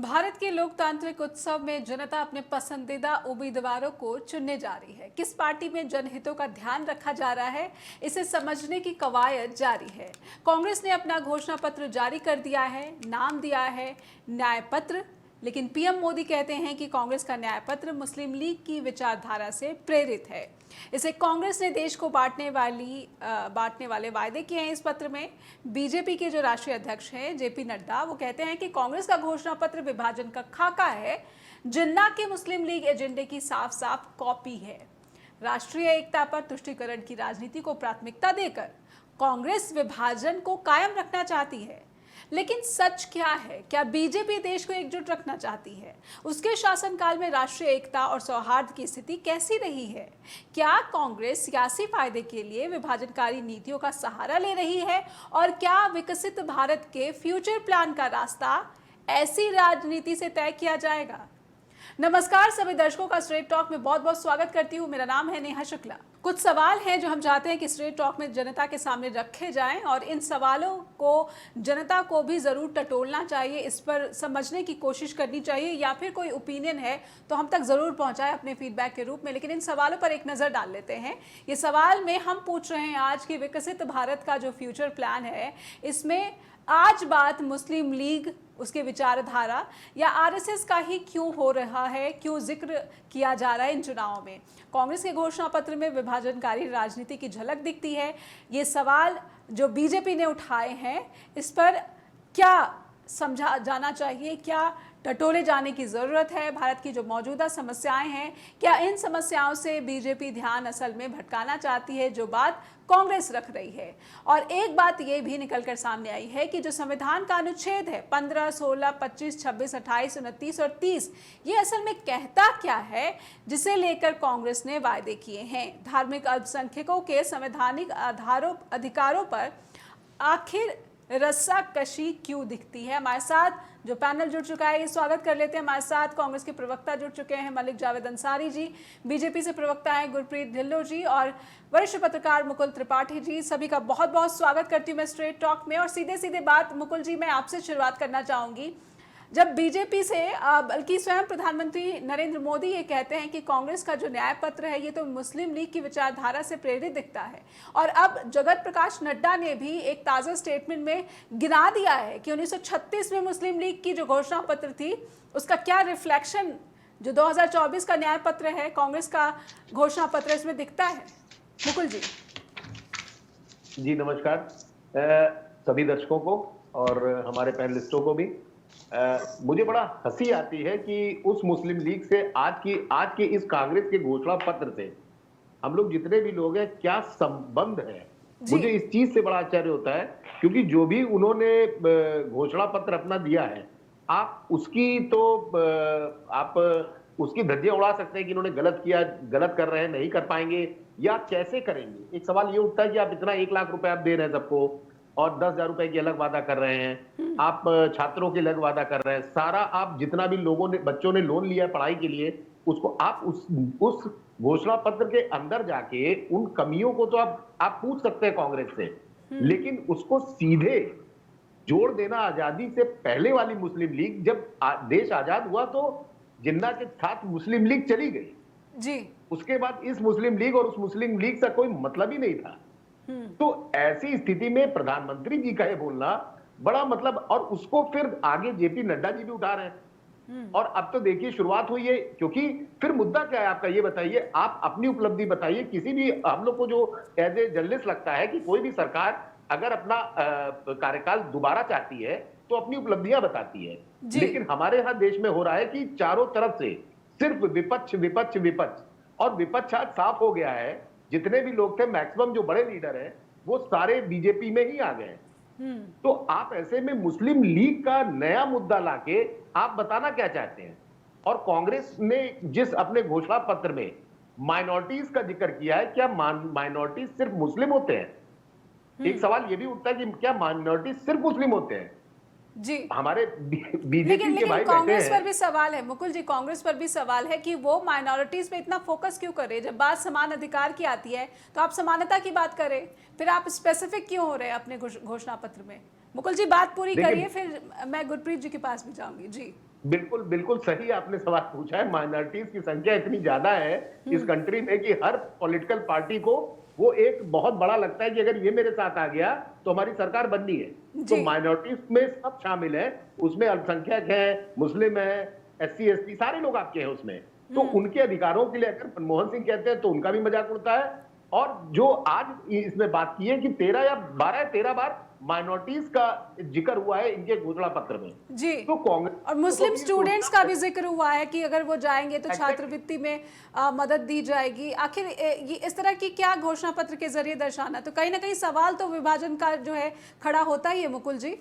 भारत के लोकतांत्रिक उत्सव में जनता अपने पसंदीदा उम्मीदवारों को चुनने जा रही है। किस पार्टी में जनहितों का ध्यान रखा जा रहा है, इसे समझने की कवायद जारी है। कांग्रेस ने अपना घोषणा पत्र जारी कर दिया है, नाम दिया है न्याय पत्र। लेकिन पीएम मोदी कहते हैं कि कांग्रेस का न्याय पत्र मुस्लिम लीग की विचारधारा से प्रेरित है। इसे कांग्रेस ने देश को बांटने वाले वायदे किए हैं। इस पत्र में बीजेपी के जो राष्ट्रीय अध्यक्ष हैं जेपी नड्डा, वो कहते हैं कि कांग्रेस का घोषणा पत्र विभाजन का खाका है, जिन्ना के मुस्लिम लीग एजेंडे की साफ साफ कॉपी है। राष्ट्रीय एकता पर तुष्टीकरण की राजनीति को प्राथमिकता देकर कांग्रेस विभाजन को कायम रखना चाहती है। लेकिन सच क्या है? क्या बीजेपी देश को एकजुट रखना चाहती है? उसके शासनकाल में राष्ट्रीय एकता और सौहार्द की स्थिति कैसी रही है? क्या कांग्रेस सियासी फायदे के लिए विभाजनकारी नीतियों का सहारा ले रही है? और क्या विकसित भारत के फ्यूचर प्लान का रास्ता ऐसी राजनीति से तय किया जाएगा? नमस्कार सभी दर्शकों का स्ट्रेट टॉक में बहुत बहुत स्वागत करती हूँ। मेरा नाम है नेहा शुक्ला। कुछ सवाल हैं जो हम चाहते हैं कि स्ट्रेट टॉक में जनता के सामने रखे जाएं और इन सवालों को जनता को भी ज़रूर टटोलना चाहिए, इस पर समझने की कोशिश करनी चाहिए, या फिर कोई ओपिनियन है तो हम तक ज़रूर पहुंचाएं अपने फीडबैक के रूप में। लेकिन इन सवालों पर एक नज़र डाल लेते हैं। ये सवाल में हम पूछ रहे हैं आज की विकसित भारत का जो फ्यूचर प्लान है, इसमें आज बात मुस्लिम लीग, उसके विचारधारा या आरएसएस का ही क्यों हो रहा है, क्यों जिक्र किया जा रहा है इन चुनावों में? कांग्रेस के घोषणा पत्र में विभाजनकारी राजनीति की झलक दिखती है। ये सवाल जो बीजेपी ने उठाए हैं, इस पर क्या समझा जाना चाहिए, क्या टटोले जाने की ज़रूरत है? भारत की जो मौजूदा समस्याएं हैं, क्या इन समस्याओं से बीजेपी ध्यान असल में भटकाना चाहती है, जो बात कांग्रेस रख रही है? और एक बात ये भी निकलकर सामने आई है कि जो संविधान का अनुच्छेद है 15, 16, 25, 26, 28, 29 और 30, ये असल में कहता क्या है, जिसे लेकर कांग्रेस ने वायदे किए हैं? धार्मिक अल्पसंख्यकों के संवैधानिक अधिकारों पर आखिर रस्साकशी क्यों दिखती है? हमारे साथ जो पैनल जुड़ चुका है, ये स्वागत कर लेते हैं। हमारे साथ कांग्रेस के प्रवक्ता जुड़ चुके हैं, मलिक जावेद अंसारी जी, बीजेपी से प्रवक्ता हैं गुरप्रीत ढिल्लों जी, और वरिष्ठ पत्रकार मुकुल त्रिपाठी जी। सभी का बहुत बहुत स्वागत करती हूँ मैं स्ट्रेट टॉक में। और सीधे सीधे बात मुकुल जी, मैं आपसे शुरुआत करना चाहूँगी। जब बीजेपी से बल्कि स्वयं प्रधानमंत्री नरेंद्र मोदी ये कहते हैं कि कांग्रेस का जो न्याय पत्र है ये तो मुस्लिम लीग की विचारधारा से प्रेरित दिखता है, और अब जगत प्रकाश नड्डा ने भी एक ताज़ा स्टेटमेंट में गिना दिया है कि 1936 में मुस्लिम लीग की जो घोषणा पत्र थी, उसका क्या रिफ्लेक्शन जो 2024 का न्याय पत्र है, कांग्रेस का घोषणा पत्र, इसमें दिखता है? मुकुल जी। जी नमस्कार सभी दर्शकों को और हमारे पैनलिस्टों को भी। मुझे बड़ा हंसी आती है कि उस मुस्लिम लीग से आज के इस कांग्रेस के घोषणा पत्र से हम लोग जितने भी लोग हैं, क्या संबंध है। मुझे इस चीज से बड़ा आश्चर्य होता है, क्योंकि जो भी उन्होंने घोषणा पत्र अपना दिया है, आप उसकी धज्जियां उड़ा सकते हैं कि इन्होंने गलत किया, गलत कर रहे हैं, नहीं कर पाएंगे या कैसे करेंगे। एक सवाल ये उठता है कि आप इतना 1 लाख रुपए आप दे रहे हैं सबको, और 10,000 रुपए की अलग वादा कर रहे हैं, आप छात्रों के अलग वादा कर रहे हैं, सारा आप जितना भी बच्चों ने लोन लिया है पढ़ाई के लिए, उसको आप उस घोषणा पत्र के अंदर जाके उन कमियों को तो आप पूछ सकते हैं कांग्रेस से, लेकिन उसको सीधे जोड़ देना आजादी से पहले वाली मुस्लिम लीग। जब देश आजाद हुआ तो जिन्ना के साथ मुस्लिम लीग चली गई जी, उसके बाद इस मुस्लिम लीग और उस मुस्लिम लीग से कोई मतलब ही नहीं था। तो ऐसी स्थिति में प्रधानमंत्री जी का ये बोलना बड़ा मतलब, और उसको फिर आगे जेपी नड्डा जी भी उठा रहे हैं। और अब तो देखिए शुरुआत हुई है, क्योंकि फिर मुद्दा क्या है आपका, ये बताइए, आप अपनी उपलब्धि बताइए। किसी भी हम लोग को जो एज ए जर्नलिस्ट लगता है कि कोई भी सरकार अगर अपना कार्यकाल दोबारा चाहती है तो अपनी उपलब्धियां बताती है, लेकिन हमारे यहां देश में हो रहा है कि चारों तरफ से सिर्फ विपक्ष विपक्ष विपक्ष, और विपक्ष आज साफ हो गया है। जितने भी लोग थे, मैक्सिमम जो बड़े लीडर हैं, वो सारे बीजेपी में ही आ गए। तो आप ऐसे में मुस्लिम लीग का नया मुद्दा लाके आप बताना क्या चाहते हैं? और कांग्रेस ने जिस अपने घोषणा पत्र में माइनॉरिटीज का जिक्र किया है, क्या माइनॉरिटीज सिर्फ मुस्लिम होते हैं? एक सवाल ये भी उठता है कि क्या माइनॉरिटीज सिर्फ मुस्लिम होते हैं? जी, हमारे बीजेपी के भाई कांग्रेस पर भी सवाल है मुकुल जी, कांग्रेस पर भी सवाल है कि वो माइनॉरिटीज पे इतना फोकस क्यों करे। जब बात समान अधिकार की आती है तो आप समानता की बात करें, फिर आप स्पेसिफिक क्यों हो रहे हैं अपने घोषणा पत्र में? मुकुल जी बात पूरी करिए, फिर मैं गुरप्रीत जी के पास भी जाऊंगी। जी बिल्कुल बिल्कुल सही आपने सवाल पूछा है। माइनॉरिटीज की संख्या इतनी ज्यादा है इस कंट्री में कि हर पॉलिटिकल पार्टी को वो एक बहुत बड़ा लगता है कि अगर ये मेरे साथ आ गया तो हमारी सरकार बननी है। तो जी। माइनॉरिटीज में सब शामिल है, उसमें अल्पसंख्यक है, मुस्लिम है, एससी एसटी सारे लोग आपके हैं उसमें। तो उनके अधिकारों के लिए अगर मनमोहन सिंह कहते हैं तो उनका भी मजाक उड़ता है। और जो आज इसमें बात की है कि 13 या 12 या 13 बार माइनॉरिटीज का जिक्र हुआ है इनके घोषणा पत्र में। जी। तो कांग्रेस और मुस्लिम तो ये स्टूडेंट्स सोचना का भी जिक्र हुआ है कि अगर वो जाएंगे तो Exactly. छात्रवृत्ति में मदद दी जाएगी। आखिर ये इस तरह की क्या घोषणा पत्र के जरिए दर्शाना, तो कहीं ना कहीं सवाल तो विभाजन का जो है खड़ा होता ही है। मुकुल जी,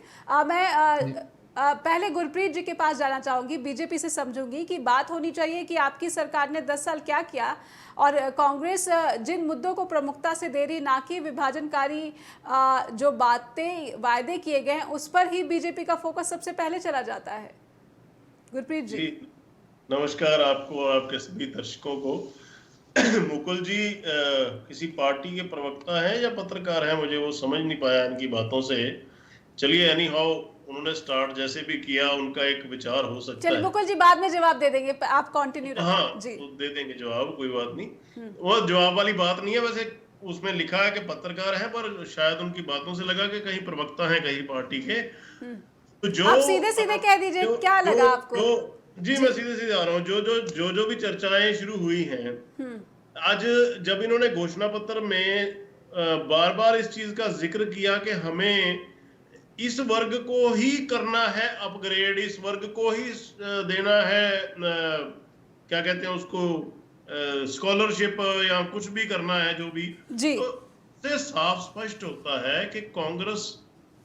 मैं पहले गुरप्रीत जी के पास जाना चाहूंगी, बीजेपी से समझूंगी कि बात होनी चाहिए कि आपकी सरकार ने 10 साल क्या किया और कांग्रेस जिन मुद्दों को प्रमुखता से दे रही, ना कि विभाजनकारी जो बातें वायदे किए गए हैं उस पर ही बीजेपी का फोकस सबसे पहले चला जाता है। गुरप्रीत जी, नमस्कार आपको, आपके सभी दर्शकों को। मुकुल जी किसी पार्टी के प्रवक्ता हैं या पत्रकार हैं, मुझे वो समझ नहीं पाया इनकी बातों से। चलिए, एनी हाउ उन्होंने स्टार्ट जैसे भी किया, उनका एक विचार हो सकता चलिए है। मुकुल जी बाद में जवाब दे देंगे, आप कंटिन्यू रखें। हाँ, जी, तो दे देंगे जवाब, कोई बात नहीं। वो जवाब वाली बात नहीं है, वैसे उसमें लिखा है कि पत्रकार हैं, पर शायद उनकी बातों से लगा कि कहीं प्रवक्ता हैं कहीं पार्टी के। तो जो आप सीधे सीधे कह दीजिए, क्या लगा आपको? जी, मैं सीधे सीधे आ रहा हूँ। जो भी चर्चाएं शुरू हुई हैं, आज जब इन्होंने घोषणा पत्र में बार बार इस चीज का जिक्र किया कि हमें इस वर्ग को ही करना है अपग्रेड, इस वर्ग को ही देना है, क्या कहते हैं उसको, स्कॉलरशिप या कुछ भी करना है जो भी, जी, तो से साफ स्पष्ट होता है कि कांग्रेस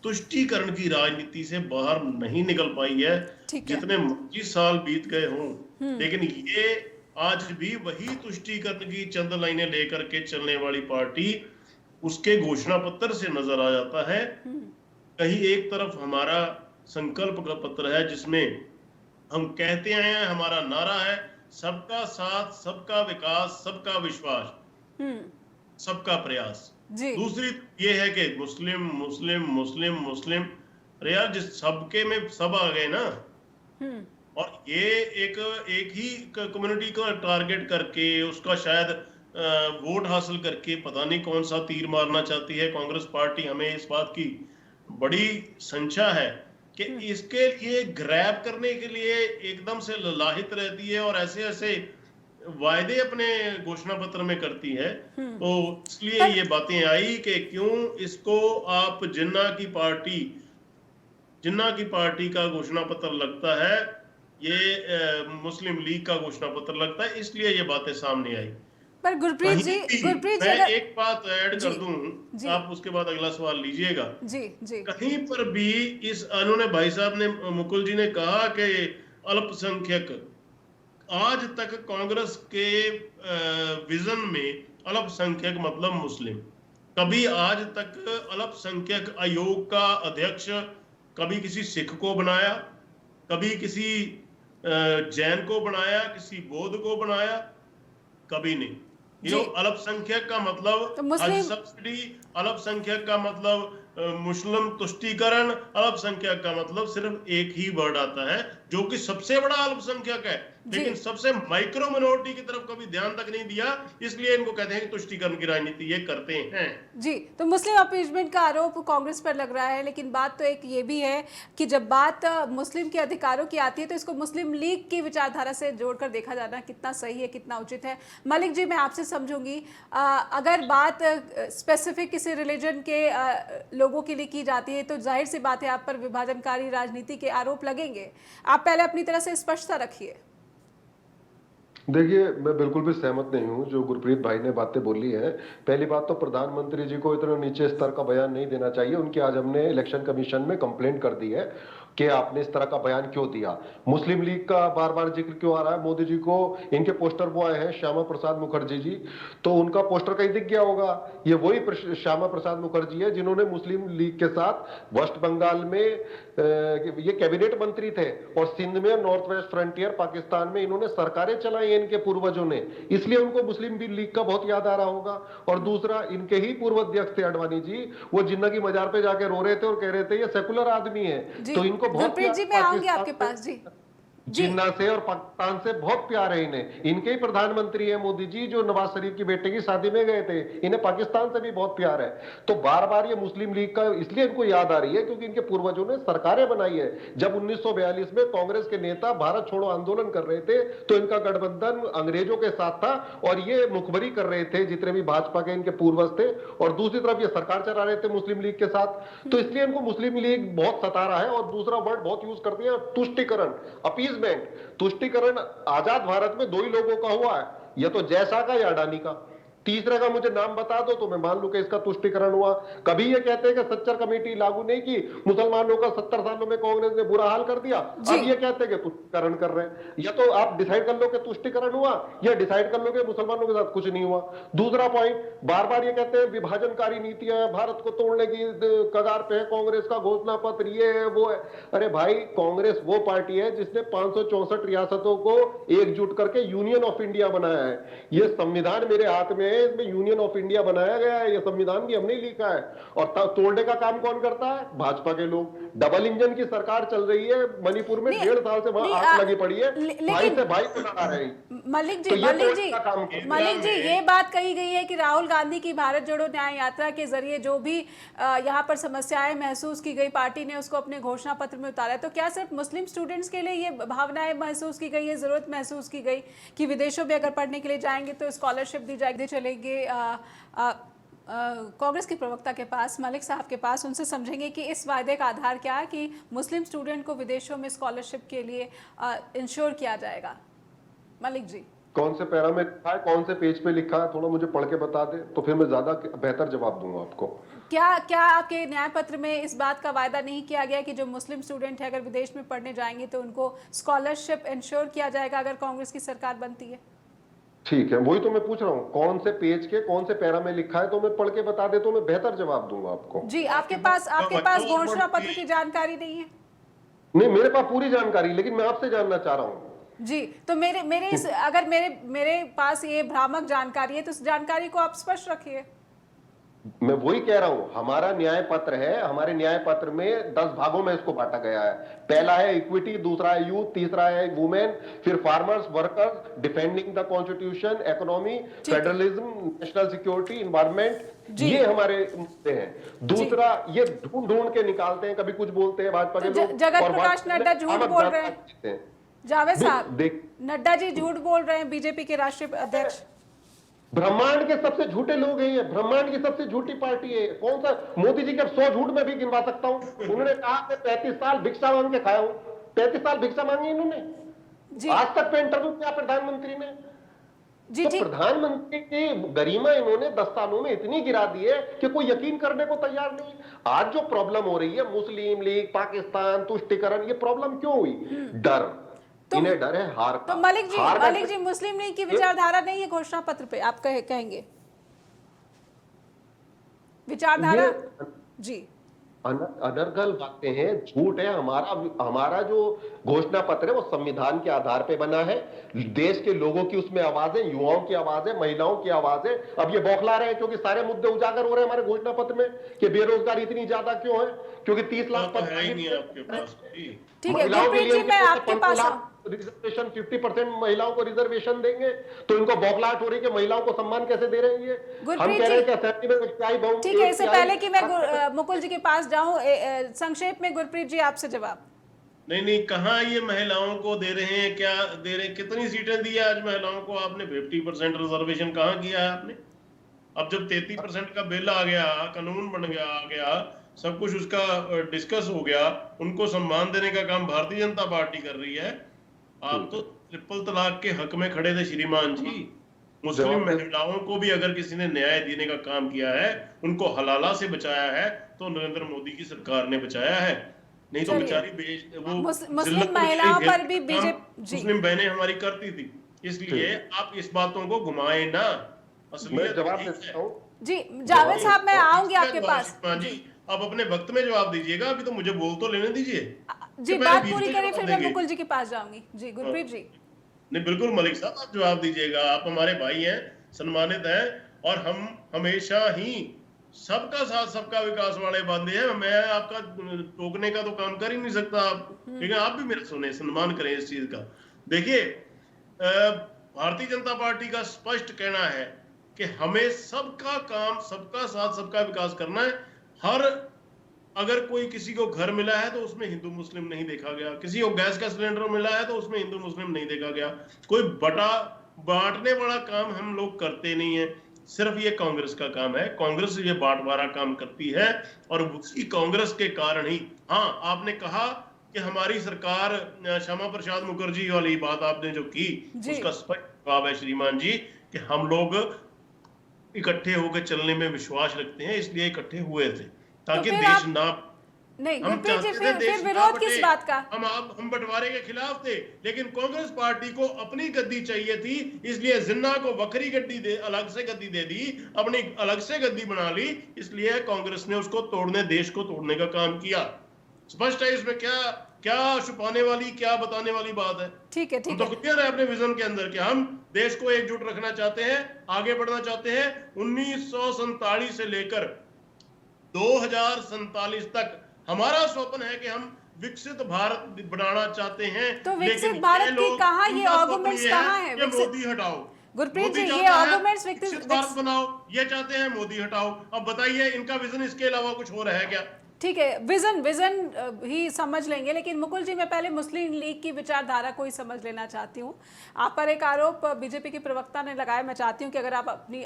तुष्टीकरण की राजनीति से बाहर नहीं निकल पाई है। ठीक है। जितने 25 साल बीत गए हों, लेकिन ये आज भी वही तुष्टीकरण की चंद लाइनें लेकर के चलने वाली पार्टी उसके घोषणा पत्र से नजर आ जाता है। कहीं एक तरफ हमारा संकल्प का पत्र है जिसमें हम कहते आए हैं, हमारा नारा है सबका साथ, सबका विकास, सबका विश्वास, सबका प्रयास। जी, दूसरी ये है कि मुस्लिम मुस्लिम मुस्लिम मुस्लिम, अरे यार जिस सबके में सब आ गए ना। और ये एक ही कम्युनिटी को टारगेट करके उसका शायद वोट हासिल करके पता नहीं कौन सा तीर मारना चाहती है कांग्रेस पार्टी। हमें इस बात की बड़ी संशय है कि इसके लिए ग्रैब करने के लिए एकदम से ललाहित रहती है और ऐसे ऐसे वायदे अपने घोषणा पत्र में करती है। तो इसलिए ये बातें आई कि क्यों इसको आप जिन्ना की पार्टी का घोषणा पत्र लगता है, ये मुस्लिम लीग का घोषणा पत्र लगता है, इसलिए ये बातें सामने आई। पर गुरप्रीत जी, मैं एक बात ऐड कर दूं, आप उसके बाद अगला सवाल लीजिएगा। जी, जी, कहीं पर भी इस उन्होंने भाई साहब ने, मुकुल जी ने कहा कि अल्पसंख्यक, आज तक कांग्रेस के विजन में अल्पसंख्यक मतलब मुस्लिम, कभी आज तक अल्पसंख्यक आयोग का अध्यक्ष कभी किसी सिख को बनाया, कभी किसी जैन को बनाया, किसी बौद्ध को बनाया, कभी नहीं। अल्पसंख्यक का मतलब तो मुस्लिम सब्सिडी, अल्पसंख्यक का मतलब मुस्लिम तुष्टीकरण, अल्पसंख्यक का मतलब सिर्फ एक ही वर्ड आता है जो कि सबसे बड़ा अल्पसंख्यक है, लेकिन सबसे माइक्रो मिनोरिटी की तरफ कभी ध्यान तक नहीं दिया। इसलिए इनको कहते हैं कि तुष्टीकरण की राजनीति ये करते हैं। जी, तो मुस्लिम अपीजमेंट का आरोप कांग्रेस पर लग रहा है, लेकिन बात तो एक ये भी है कि जब बात मुस्लिम के अधिकारों की आती है तो इसको मुस्लिम लीग की विचारधारा से जोड़कर देखा जाना कितना सही है, कितना उचित है। मलिक जी, मैं आपसे समझूंगी, अगर बात स्पेसिफिक किसी रिलीजन के लोगों के लिए की जाती है तो जाहिर सी बात है आप पर विभाजनकारी राजनीति के आरोप लगेंगे। आप पहले अपनी तरह से स्पष्टता रखिए। देखिए, मैं बिल्कुल भी सहमत नहीं हूं जो गुरप्रीत भाई ने बातें बोली हैं। पहली बात तो प्रधानमंत्री जी को इतना नीचे स्तर का बयान नहीं देना चाहिए। उनकी आज हमने इलेक्शन कमीशन में कंप्लेंट कर दी है कि आपने इस तरह का बयान क्यों दिया। मुस्लिम लीग का बार बार जिक्र क्यों आ रहा है? मोदी जी को इनके पोस्टर वो आए हैं, श्यामा प्रसाद मुखर्जी जी, तो उनका पोस्टर कहीं दिख गया होगा। ये वही श्यामा प्रसाद मुखर्जी है जिन्होंने मुस्लिम लीग के साथ वेस्ट बंगाल में ये कैबिनेट मंत्री थे और सिंध में नॉर्थ वेस्ट फ्रंटियर पाकिस्तान में इन्होंने सरकारें चलाई इनके पूर्वजों ने, इसलिए उनको मुस्लिम लीग का बहुत याद आ रहा होगा। और दूसरा, इनके ही पूर्व अध्यक्ष थे अडवाणी जी, वो जिन्ना की मजार पे जाके रो रहे थे और कह रहे थे ये सेकुलर आदमी है, तो इनको बहुत। गुरप्रीत जी, मैं आऊंगी आपके पास। जी, जिन्ना से और पाकिस्तान से बहुत प्यार है इन्हें। इनके ही प्रधानमंत्री है मोदी जी, जो नवाज शरीफ की बेटे की शादी में गए थे। इन्हें पाकिस्तान से भी बहुत प्यार है। तो बार बार ये मुस्लिम लीग का इसलिए इनको याद आ रही है क्योंकि इनके पूर्वजों ने सरकारें बनाई है। जब 1942 में कांग्रेस के नेता भारत छोड़ो आंदोलन कर रहे थे तो इनका गठबंधन अंग्रेजों के साथ था और ये मुखबरी कर रहे थे जितने भी भाजपा के इनके पूर्वज थे, और दूसरी तरफ ये सरकार चला रहे थे मुस्लिम लीग के साथ। तो इसलिए इनको मुस्लिम लीग बहुत सता रहा है। और दूसरा वर्ड बहुत यूज करती है, तुष्टीकरण, अपीजमेंट। तुष्टीकरण आजाद भारत में दो ही लोगों का हुआ है, या तो जैसा का या अडानी का। तीसरे का मुझे नाम बता दो तो मैं मान लूं कि इसका तुष्टीकरण हुआ। कभी ये कहते हैं कि सच्चर कमेटी लागू नहीं की, मुसलमानों का 70 सालों में कांग्रेस ने बुरा हाल कर दिया, अब ये कहते हैं कि तुष्टीकरण कर रहे हैं। या तो आप डिसाइड कर लो कि तुष्टीकरण हुआ, या डिसाइड कर लो कि मुसलमानों के साथ कुछ नहीं हुआ। दूसरा पॉइंट, बार बार ये कहते हैं विभाजनकारी नीतियां, भारत को तोड़ने की कगार पे है कांग्रेस का घोषणा पत्र, ये है वो है। अरे भाई, कांग्रेस वो पार्टी है जिसने 564 रियासतों को एकजुट करके यूनियन ऑफ इंडिया बनाया है। ये संविधान मेरे हाथ में है, इसमें यूनियन ऑफ इंडिया बनाया गया है। ये संविधान भी हमने लिखा है। और तोड़ने का काम कौन करता है? भाजपा के लोग। डबल इंजन की सरकार चल रही है मणिपुर में, 1.5 साल से वहां आग लगी पड़ी है, भाई से भाई को लड़ा रहे हैं। मलिक तो जी, ये बात कही गई है कि राहुल गांधी की भारत जोड़ो न्याय यात्रा के जरिए जो भी यहाँ पर समस्याएं महसूस की गई, पार्टी ने उसको अपने घोषणा पत्र में उतारा है। तो क्या सिर्फ मुस्लिम स्टूडेंट्स के लिए ये भावनाएं महसूस की गई है, जरूरत महसूस की गई कि विदेशों में अगर पढ़ने के लिए जाएंगे तो स्कॉलरशिप दी जाएगी? चलेंगे कांग्रेस के प्रवक्ता के पास, मलिक साहब के पास, उनसे समझेंगे कि इस वायदे का आधार क्या है कि मुस्लिम स्टूडेंट को विदेशों में स्कॉलरशिप के लिए इंश्योर किया जाएगा। मलिक जी, कौन से पैरा में लिखा है, कौन से पेज पे लिखा है, थोड़ा मुझे पढ़ के बता दे तो फिर मैं ज्यादा बेहतर जवाब दूंगा आपको। क्या आपके न्याय पत्र में इस बात का वायदा नहीं किया गया कि जो मुस्लिम स्टूडेंट है अगर विदेश में पढ़ने जाएंगे तो उनको स्कॉलरशिप इंश्योर किया जाएगा अगर कांग्रेस की सरकार बनती है? ठीक है, वही तो मैं पूछ रहा हूँ, कौन से पेज के कौन से पैरा में लिखा है तो मैं पढ़ के बता दे तो मैं बेहतर जवाब दूंगा आपको। जी, आपके पास घोषणा पत्र की जानकारी नहीं है? नहीं, मेरे पास पूरी जानकारी, लेकिन मैं आपसे जानना चाह रहा हूँ। जी, तो अगर मेरे पास ये भ्रामक जानकारी है तो उस जानकारी को आप स्पष्ट रखिए। मैं वही कह रहा हूं, हमारा न्याय पत्र है, हमारे न्याय पत्र में 10 भागों में इसको बांटा गया है। पहला है इक्विटी, दूसरा है यूथ, तीसरा है वुमेन, फिर farmers, workers, defending the constitution, economy, federalism, national security, environment, ये हमारे मुद्दे हैं। दूसरा, ये ढूंढ के निकालते हैं, कभी कुछ बोलते हैं भाजपा के लोग। जगत प्रकाश नड्डा झूठ बोल रहे हैं। जावेद साहब, नड्डा जी झूठ बोल रहे हैं, बीजेपी के राष्ट्रीय अध्यक्ष। ब्रह्मांड के सबसे झूठे लोग हैं ये, ब्रह्मांड की सबसे झूठी पार्टी है। कौन सा मोदी जी के 100 झूठ में भी गिनवा सकता हूं। उन्होंने कहा कि 35 साल भिक्षा मांग के खाया हूं। 35 साल भिक्षा मांगी इन्होंने जी। आज तक पे इंटरव्यू किया प्रधानमंत्री ने जी, तो प्रधानमंत्री की गरिमा इन्होंने 10 सालों में इतनी गिरा दी है कि कोई यकीन करने को तैयार नहीं। आज जो प्रॉब्लम हो रही है, मुस्लिम लीग, पाकिस्तान, तुष्टीकरण, ये प्रॉब्लम क्यों हुई? डर, इन्हें डर है हार का। तो मलिक जी, मुस्लिम लीग की विचारधारा नहीं है घोषणा पत्र पे, आप कहेंगे विचारधारा? जी, अनर्गल बातें हैं, झूठ है। हमारा जो घोषणा पत्र है वो संविधान के आधार पे बना है। देश के लोगों की उसमें आवाज है, युवाओं की आवाज है, महिलाओं की आवाज है। अब ये बौखला रहे हैं क्योंकि सारे मुद्दे उजागर हो रहे हैं हमारे घोषणा पत्र में कि बेरोजगारी इतनी ज्यादा क्यों है, क्योंकि 30 लाख पद है ही नहीं आपके पास। ठीक है, गुरप्रीत जी, मैं आपके पास रिजर्वेशन 50% महिलाओं को रिजर्वेशन देंगे तो इनको बौखलाहट हो रही है कि महिलाओं को सम्मान कैसे दे रहे हैं ये। हम कह रहे हैं कि असेंबली में क्या बहु। ठीक है, इससे पहले कि मैं मुकुल जी के पास जाऊं, संक्षेप में गुरप्रीत जी आपसे जवाब। नहीं, कहाँ ये महिलाओं को दे रहे हैं, क्या दे रहे हैं, कितनी सीटें दी है आज महिलाओं को आपने? 50% रिजर्वेशन कहाँ किया है आपने? अब जब 33% का बिल आ गया, कानून बन गया, सब कुछ उसका डिस्कस हो गया, उनको सम्मान देने का काम भारतीय जनता पार्टी कर रही है। आप तो ट्रिपल तलाक के हक में खड़े थे श्रीमान जी। मुस्लिम महिलाओं को भी अगर किसी ने न्याय देने का काम किया है, उनको हलाला से बचाया है, तो नरेंद्र मोदी की सरकार ने बचाया है। नहीं तो बेचारी वो मुस्लिम महिलाओं पर भी बीजेपी, मुस्लिम बहनें हमारी करती थी। इसलिए आप इस बातों को घुमाए ना, असलियत जवाब देता हूं जी। जावेद साहब, मैं आऊंगी आपके पास जी। आप अपने वक्त में जवाब दीजिएगा, अभी तो मुझे बोल तो लेने दीजिए जी। बात पूरी करें फिर मैं मुकुल जी के पास जाऊंगी। जी, गुरप्रीत जी। नहीं, बिल्कुल मलिक साहब, आप जवाब दीजिएगा। आप हमारे भाई हैं, सम्मानित हैं, और हम हमेशा ही सबका साथ सबका विकास वाले वादे हैं। मैं आपका टोकने का तो काम कर ही नहीं सकता आप, लेकिन आप भी मेरा सुने, सम्मान करें इस चीज का। देखिए, भारतीय जनता पार्टी का स्पष्ट कहना है कि हमें सबका काम, सबका साथ सबका विकास करना है। हर अगर कोई किसी को घर मिला है तो उसमें हिंदू मुस्लिम नहीं देखा गया, किसी को गैस का सिलेंडर मिला है तो उसमें हिंदू मुस्लिम नहीं देखा गया। कोई बांटने वाला काम हम लोग करते नहीं है, सिर्फ ये कांग्रेस का काम है। कांग्रेस ये बांटवारा काम करती है और उसी कांग्रेस के कारण ही, हाँ आपने कहा कि हमारी सरकार, श्यामा प्रसाद मुखर्जी वाली बात आपने जो की, उसका स्पष्ट जवाब है श्रीमान जी कि हम लोग इकट्ठे होकर चलने में विश्वास रखते हैं, इसलिए इकट्ठे हुए थे ताकि देश ना, नहीं हम गुरप्रीत जी, चाहते थे फिर देश विरोध ना किस बटे। बात का? हम बंटवारे के खिलाफ थे, लेकिन कांग्रेस पार्टी को अपनी गद्दी चाहिए थी, इसलिए जिन्ना को बकरी गद्दी दे, अलग से गद्दी दे दी, अपनी अलग से गद्दी बना ली, इसलिए कांग्रेस ने उसको तोड़ने, देश को तोड़ने का काम किया। स्पष्ट है, इसमें क्या छुपाने वाली, क्या बताने वाली बात है। ठीक है, हम ठीक तो है। क्लियर है अपने विजन के अंदर कि हम देश को एकजुट रखना चाहते हैं, आगे बढ़ना चाहते हैं। 1947 से लेकर 2047 तक हमारा स्वप्न है कि हम विकसित भारत बनाना चाहते हैं। तो विकसित लेकिन भारत ये की लोग, कहाँ ये इनका स्वप्न आर्गुमेंट्स ये कहाँ है? कि मोदी हटाओ, गुरप्रीत जी, मोदी ये चाहता है आर्गुमेंट्स विकसित भारत बनाओ, ये चाहते हैं मोदी हटाओ। अब बताइए इनका विजन इसके अलावा कुछ हो रहा है क्या? ठीक है, विजन ही समझ लेंगे, लेकिन मुकुल जी, मैं पहले मुस्लिम लीग की विचारधारा को ही समझ लेना चाहती हूँ। आप पर एक आरोप बीजेपी के प्रवक्ता ने लगाया, मैं चाहती हूँ कि अगर आप अपनी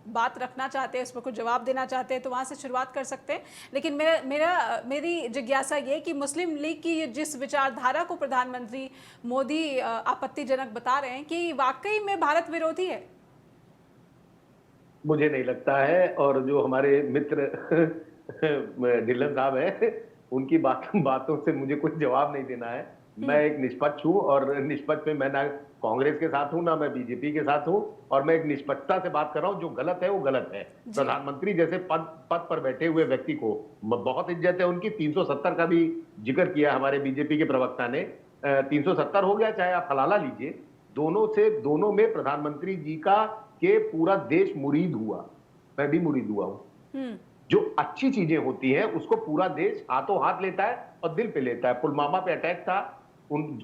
बात रखना चाहते हैं, उस पर कुछ जवाब देना चाहते हैं तो वहाँ से शुरुआत कर सकते हैं। लेकिन मेरी जिज्ञासा ये कि मुस्लिम लीग की जिस विचारधारा को प्रधानमंत्री मोदी आपत्तिजनक बता रहे हैं, कि वाकई में भारत विरोधी है? मुझे नहीं लगता है, और जो हमारे मित्र ढिल्लन साहब है, उनकी बातों से मुझे कुछ जवाब नहीं देना है। मैं एक निष्पक्ष हूँ, और निष्पक्ष में मैं ना कांग्रेस के साथ हूँ ना मैं बीजेपी के साथ हूँ, और मैं एक निष्पक्षता से बात कर रहा हूँ। जो गलत है वो गलत है। प्रधानमंत्री जैसे पद पर बैठे हुए व्यक्ति को बहुत इज्जत है उनकी। 370 का भी जिक्र किया हमारे बीजेपी के प्रवक्ता ने। 370 हो गया, चाहे आप हलाला लीजिए, दोनों में प्रधानमंत्री जी का के पूरा देश मुरीद हुआ। मैं भी मुरीद हुआ हूँ। जो अच्छी चीजें होती हैं उसको पूरा देश हाथों हाथ लेता है और दिल पे लेता है। पुलवामा पे अटैक था,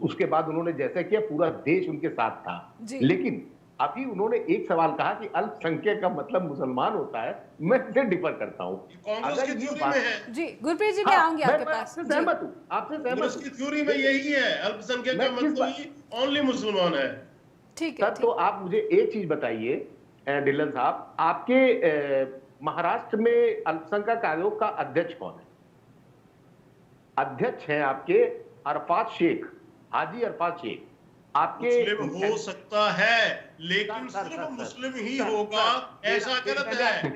उसके बाद उन्होंने जैसे किया, पूरा देश उनके साथ था। लेकिन अभी उन्होंने एक सवाल कहा कि अल्पसंख्यक का मतलब मुसलमान होता है। मैं इससे डिफर करता हूँ। अगर ये बात है जी गुरप्रीत जी, मैं आऊंगी आपके पास। आपसे सहमत हूँ, आपसे सहमत हूँ। उसकी थ्योरी में यही है, अल्पसंख्यक का मतलब ही ओनली मुसलमान है। ठीक है। तो आप मुझे एक चीज बताइए ढिल्लन साहब, आपके महाराष्ट्र में अल्पसंख्यक आयोग का अध्यक्ष कौन है? अध्यक्ष हैं आपके अरफात शेख, हाजी अरफात शेख। आपके मुस्लिम हो सकता है, लेकिन सिर्फ मुस्लिम ही होगा, ऐसा गलत है।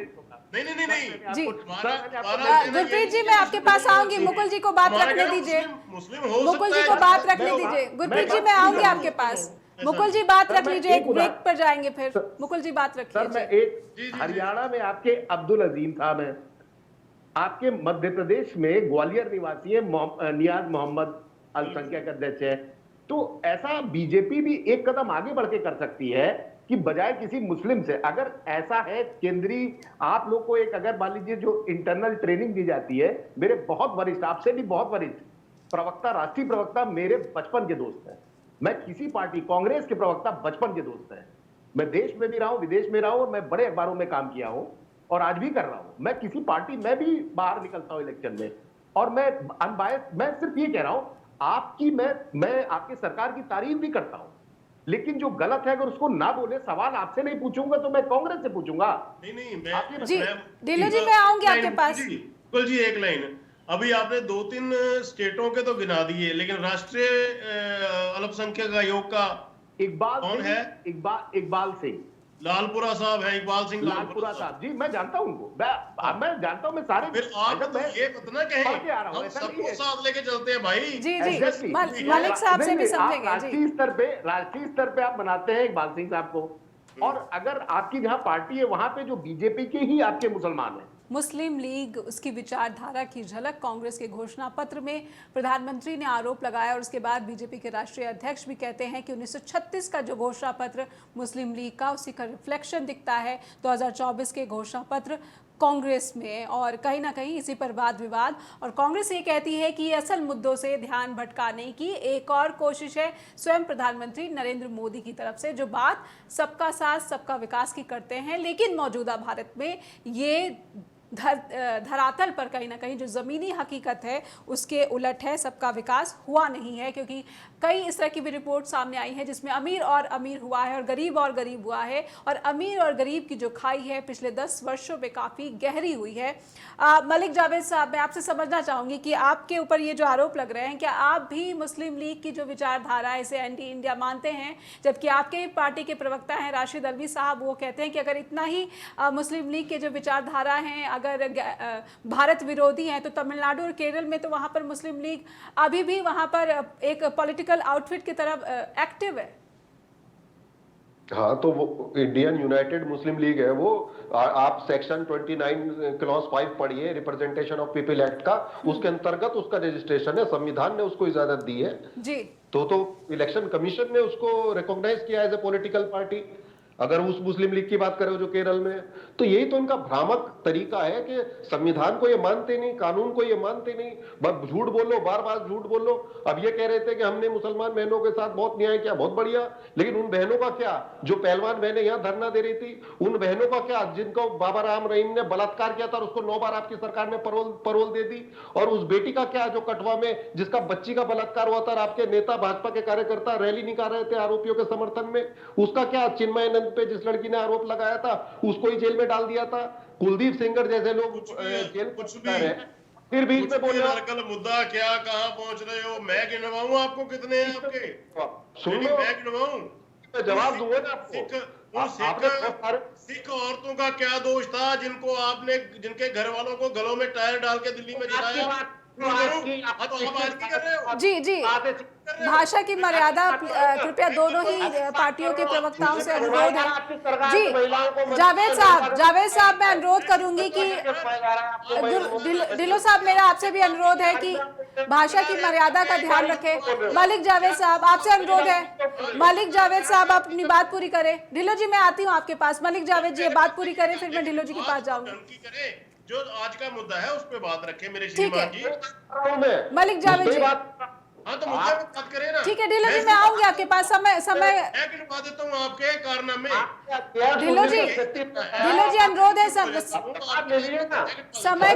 नहीं जी गुरप्रीत जी, मैं आपके पास आऊंगी। मुकुल जी को बात रखने दीजिए। मुस्लिम हो मुकुल जी को बात रखने दीजिए। गुरप्रीत जी, मैं आऊंगी आपके पास। मुकुल जी बात रख लीजिए, एक ब्रेक पर जाएंगे फिर। मुकुल जी बात रख लीजिए। सर, मैं एक हरियाणा में आपके अब्दुल अजीम साहब हैं, आपके मध्य प्रदेश में ग्वालियर निवासी है नियाज मोहम्मद, अल्पसंख्यक अध्यक्ष है। तो ऐसा बीजेपी भी एक कदम आगे बढ़ के कर सकती है कि बजाय किसी मुस्लिम से, अगर ऐसा है केंद्रीय, आप लोग को एक, अगर मान लीजिए जो इंटरनल ट्रेनिंग दी जाती है, मेरे बहुत वरिष्ठ, आपसे भी बहुत वरिष्ठ प्रवक्ता, राष्ट्रीय प्रवक्ता मेरे बचपन के दोस्त हैं। मैं किसी पार्टी, कांग्रेस के प्रवक्ता बचपन के दोस्त हैं। मैं देश में भी रहा हूं, विदेश में रहा हूं, और मैं बड़े अखबारों में काम किया हूं और आज भी कर रहा हूं। मैं किसी पार्टी में भी बाहर निकलता हूं इलेक्शन में, और मैं अनबायस, मैं सिर्फ ये कह रहा हूं, आपकी मैं आपकी सरकार की तारीफ भी करता हूं, लेकिन जो गलत है अगर उसको ना बोले, सवाल आपसे नहीं पूछूंगा तो मैं कांग्रेस से पूछूंगा। नहीं, जी ढिल्लो जी, मैं आऊंगी आपके पास। कुल जी एक लाइन, अभी आपने 2-3 स्टेटों के तो गिना दिए, लेकिन राष्ट्रीय अल्पसंख्यक आयोग का इकबाल कौन है? इकबाल सिंह लालपुरा साहब है, इकबाल सिंह लालपुरा साहब। जी मैं जानता हूं उनको, मैं जानता हूं। मैं सारे, फिर आप तो ये पता कहें, हम सबको साथ लेके चलते हैं भाई। जी मलिक साहब से भी समझेंगे। राष्ट्रीय स्तर पे आप बनाते हैं इकबाल सिंह साहब को, और अगर आपकी जहां पार्टी है वहां पे जो बीजेपी के ही आपके मुसलमान हैं। मुस्लिम लीग, उसकी विचारधारा की झलक कांग्रेस के घोषणा पत्र में प्रधानमंत्री ने आरोप लगाया, और उसके बाद बीजेपी के राष्ट्रीय अध्यक्ष भी कहते हैं कि 1936 का जो घोषणा पत्र मुस्लिम लीग का, उसी का रिफ्लेक्शन दिखता है 2024 के घोषणा पत्र कांग्रेस में और कहीं ना कहीं इसी पर वाद विवाद, और कांग्रेस ये कहती है कि ये असल मुद्दों से ध्यान भटकाने की एक और कोशिश है स्वयं प्रधानमंत्री नरेंद्र मोदी की तरफ से, जो बात सबका साथ सबका विकास की करते हैं, लेकिन मौजूदा भारत में ये धरातल पर कहीं ना कहीं जो ज़मीनी हकीकत है उसके उलट है, सबका विकास हुआ नहीं है। क्योंकि कई इस तरह की भी रिपोर्ट सामने आई है जिसमें अमीर और अमीर हुआ है और गरीब हुआ है, और अमीर और गरीब की जो खाई है पिछले 10 वर्षों में काफ़ी गहरी हुई है। मलिक जावेद साहब, मैं आपसे समझना चाहूँगी कि आपके ऊपर ये जो आरोप लग रहे हैं, क्या आप भी मुस्लिम लीग की जो विचारधारा है इसे एंटी इंडिया मानते हैं? जबकि आपके पार्टी के प्रवक्ता हैं राशिद अल्वी साहब, वो कहते हैं कि अगर इतना ही मुस्लिम लीग के जो विचारधारा हैं अगर भारत विरोधी हैं तो तमिलनाडु और केरल में तो वहाँ पर मुस्लिम लीग अभी भी वहाँ पर एक पॉलिटिकल आउटफिट की तरफ एक्टिव है। हाँ, तो वो इंडियन यूनाइटेड मुस्लिम लीग है वो। आप सेक्शन 29 क्लॉज 5 पढ़िए, रिप्रेजेंटेशन ऑफ पीपल एक्ट का, उसके अंतर्गत उसका रजिस्ट्रेशन है, संविधान ने उसको इजाजत दी है जी। तो इलेक्शन कमीशन ने उसको रिकॉग्नाइज किया एज ए पॉलिटिकल पार्टी। अगर उस मुस्लिम लीग की बात करें जो केरल में, तो यही तो इनका भ्रामक तरीका है कि संविधान को ये मानते नहीं, कानून को ये मानते नहीं, बस झूठ बोलो, बार बार झूठ बोलो। अब ये कह रहे थे कि हमने मुसलमान बहनों के साथ बहुत न्याय किया, बहुत बढ़िया, लेकिन उन बहनों का क्या जो पहलवान बहनें यहाँ धरना दे रही थी, उन बहनों का क्या जिनको बाबा राम रहीम ने बलात्कार किया था और उसको 9 बार आपकी सरकार ने परोल दे दी? और उस बेटी का क्या जो कटवा में जिसका बच्ची का बलात्कार हुआ था और आपके नेता भाजपा के कार्यकर्ता रैली निकाल रहे थे आरोपियों के समर्थन में, उसका क्या? चिन्मयानंद पे जिस लड़की ने आरोप लगाया था उसको ही जेल में डाल दिया था। कुलदीप सेंगर जैसे लोग जेल कुछ भी फिर बीच में बोल रहे कल मुद्दा क्या, कहां पहुंच रहे हो? मैं गिनवाऊं आपको कितने हैं आपके? सुन लो, मैं गिनवाऊं, मैं जवाब दूंगा ना आपको। सिख औरतों का क्या दोष था जिनको आपने, जिनके घर वालों को गलों में टायर डाल के दिल्ली में जलाया? जी जी, भाषा की मर्यादा कृपया दोनों ही पार्टियों के प्रवक्ताओं से अनुरोध है। जी जावेद साहब मैं अनुरोध करूंगी कि दिलो साहब मेरा आपसे भी अनुरोध है कि भाषा की मर्यादा का ध्यान रखें। मलिक जावेद साहब आपसे अनुरोध है, मलिक जावेद साहब आप अपनी बात पूरी करें। ढिल्लो जी मैं आती हूँ आपके पास, मलिक जावेद जी बात पूरी करें फिर मैं ढिल्लो जी के पास जाऊंगी। जो आज का मुद्दा है उस पे बात रखे मेरे श्रीमान जी। मलिक जावेद जी हाँ तो मुद्दे पे बात करें ना। ठीक है ढिल्लो जी मैं आऊंगी आपके पास, समय मैं गिनवा देता हूँ आपके कारनामे। ढिल्लो जी अनुरोध है समय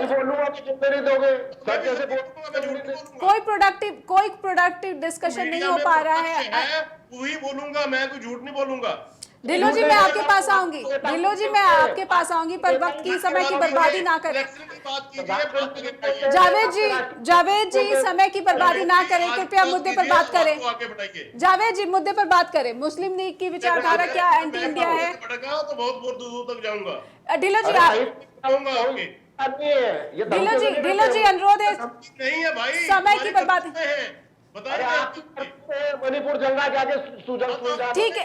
कोई प्रोडक्टिव डिस्कशन नहीं हो पा रहा है। वही बोलूंगा मैं, कोई झूठ नहीं बोलूंगा। ढिल्लो जी मैं आपके पास आऊंगी, ढिल्लो जी मैं आपके पास आऊंगी, पर वक्त की समय की बर्बादी ना करें। जावेद जी समय की बर्बादी ना करें, कृपया मुद्दे पर बात करें। जावेद जी मुद्दे पर बात करें। मुस्लिम लीग की विचारधारा क्या एंटी इंडिया है? तो बहुत दूर तक जाऊंगा। ढिल्लो जी अनुरोध है, नहीं है भाई, समय की बर्बादी। मणिपुर जंगा जाके ठीक है,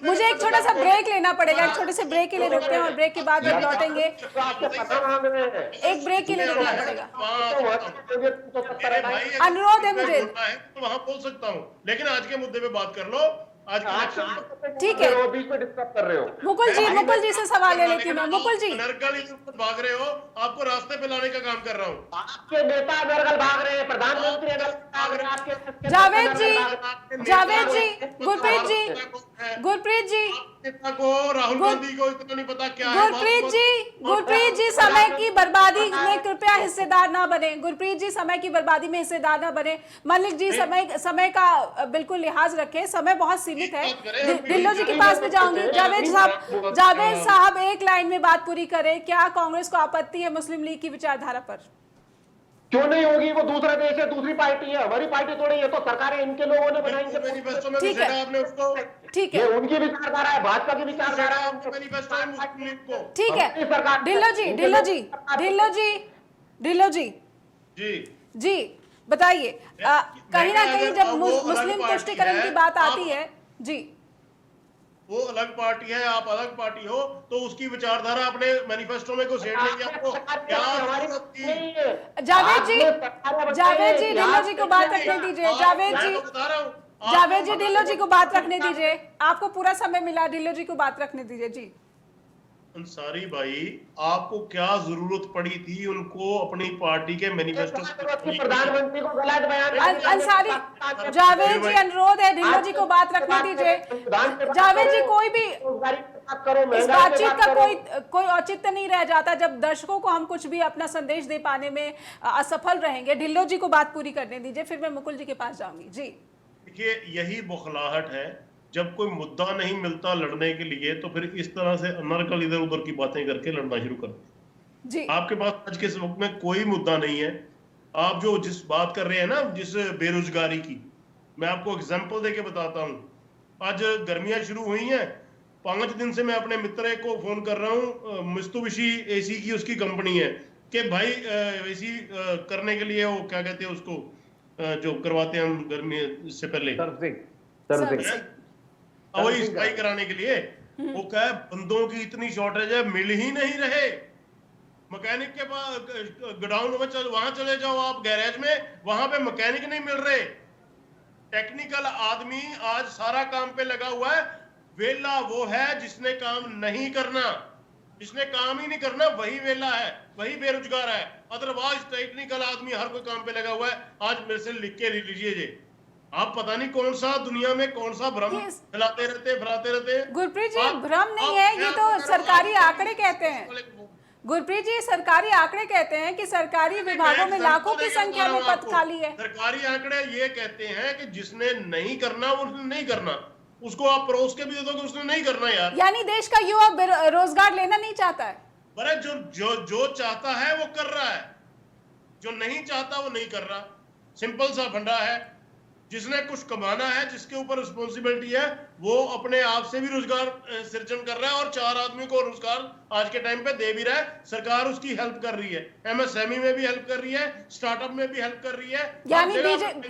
मुझे एक छोटा सा ब्रेक लेना पड़ेगा, एक छोटे से ब्रेक के लिए रुकते हैं और ब्रेक के बाद जब लौटेंगे एक ब्रेक के लिए रुकना पड़ेगा। अनुरोध है मुझे, तो वहां बोल सकता हूँ, लेकिन आज के मुद्दे पे बात कर लो। आज ठीक है, बीच में डिस्टर्ब कर रहे हो। मुकुल जी से सवाल ले लेती हूँ मैं। मुकुल जी भाग रहे हो, आपको रास्ते पे लाने का काम कर रहा हूँ। आपके नेता अनर्गल भाग रहे हैं, प्रधानमंत्री भाग रहे हैं आपके। जावेद जी गुरप्रीत जी को राहुल गांधी को इतना नहीं पता क्या है। गुरप्रीत जी समय की बर्बादी में कृपया हिस्सेदार ना बने। गुरप्रीत जी समय की बर्बादी में हिस्सेदार ना बने। मलिक जी समय का बिल्कुल लिहाज रखें, समय बहुत सीमित है। ढिल्लो जी के पास में जाऊंगी। जावेद साहब एक लाइन में बात पूरी करें। क्या कांग्रेस को आपत्ति है मुस्लिम लीग की विचारधारा पर? क्यों नहीं होगी? वो दूसरा देश है, दूसरी पार्टी है, हमारी पार्टी थोड़ी है। तो सरकारें इनके लोगों ने बनाई। ठीक है, ठीक है, उनकी विचारधारा है, भाजपा की विचारधारा है। ठीक है ढिल्लो जी बताइए, कहीं ना कहीं जब मुस्लिम तुष्टीकरण की बात आती है जी, वो अलग पार्टी है, आप अलग पार्टी हो, तो उसकी विचारधारा अपने मैनिफेस्टो में को सेट लेंगे आपको क्या? जावेद जी ढिल्लो जी को बात रखने दीजिए। जावेद जी ढिल्लो जी को बात रखने दीजिए, आपको पूरा समय मिला, ढिल्लो जी को बात रखने दीजिए। जी अंसारी भाई, आपको क्या जरूरत पड़ी थी उनको अपनी पार्टी के मैनिफेस्टो प्रधानमंत्री को गलत बयान अंसारी जावेद जी, अनुरोध है ढिल्लो जी को बात रखने दीजिए। जावेद जी, कोई भी इस बातचीत का कोई औचित्य नहीं रह जाता जब दर्शकों को हम कुछ भी अपना संदेश दे पाने में असफल रहेंगे। ढिल्लो जी को बात पूरी करने दीजिए, फिर मैं मुकुल जी के पास जाऊंगी। जी देखिए, यही बौखलाहट है, जब कोई मुद्दा नहीं मिलता लड़ने के लिए तो फिर इस तरह से अनर्गल इधर उधर की बातें करके लड़ना शुरू कर देते। जी, आपके पास आज के वक्त में कोई मुद्दा नहीं है। आप जो जिस बात कर रहे हैं ना, जिस बेरोजगारी की, मैं आपको एग्जांपल देके बताता हूँ। आज गर्मियां शुरू हुई हैं, 5 दिन से मैं अपने मित्र को फोन कर रहा हूँ, मित्सुबिशी एसी की उसकी कंपनी है, कि भाई एसी करने के लिए वो क्या कहते हैं उसको, जो करवाते हैं हम गर्मी से पहले, वही सफाई कराने के लिए, वो क्या बंदों की इतनी शॉर्टेज है, मिल ही नहीं रहे। मैकेनिक के पास गोडाउन में वहां चले जाओ आप, गैरेज में, वहां पे मैकेनिक नहीं मिल रहे। टेक्निकल आदमी आज सारा काम पे लगा हुआ है, वेला वो है जिसने काम नहीं करना। जिसने काम ही नहीं करना वही वेला है, वही बेरोजगार है। अदरवाइज टेक्निकल आदमी हर कोई काम पे लगा हुआ है। आज मेरे से लिख के लीजिए जी, आप पता नहीं कौन सा दुनिया में कौन सा भ्रम फैलाते रहते। गुरप्रीत जी, भ्रम नहीं है, ये तो सरकारी आंकड़े कहते हैं। गुरप्रीत जी, सरकारी आंकड़े कहते हैं कि सरकारी विभागों में लाखों की संख्या में पद खाली है। सरकारी आंकड़े ये कहते हैं कि जिसने नहीं करना उसने नहीं करना, उसको आप परोस के भी दे दो कि उसने नहीं करना यार। यानी देश का युवा रोजगार लेना नहीं चाहता है। अरे जो चाहता है वो कर रहा है, जो नहीं चाहता वो नहीं कर रहा। सिंपल सा फंडा है। जिसने कुछ कमाना है, जिसके ऊपर रिस्पॉन्सिबिलिटी है, वो अपने आप से भी रोजगार सृजन कर रहा है और 4 आदमी को रोजगार आज के टाइम पे दे भी रहा है। सरकार उसकी हेल्प कर रही है, एमएसएमई में भी हेल्प कर रही है, स्टार्टअप में भी हेल्प कर रही है।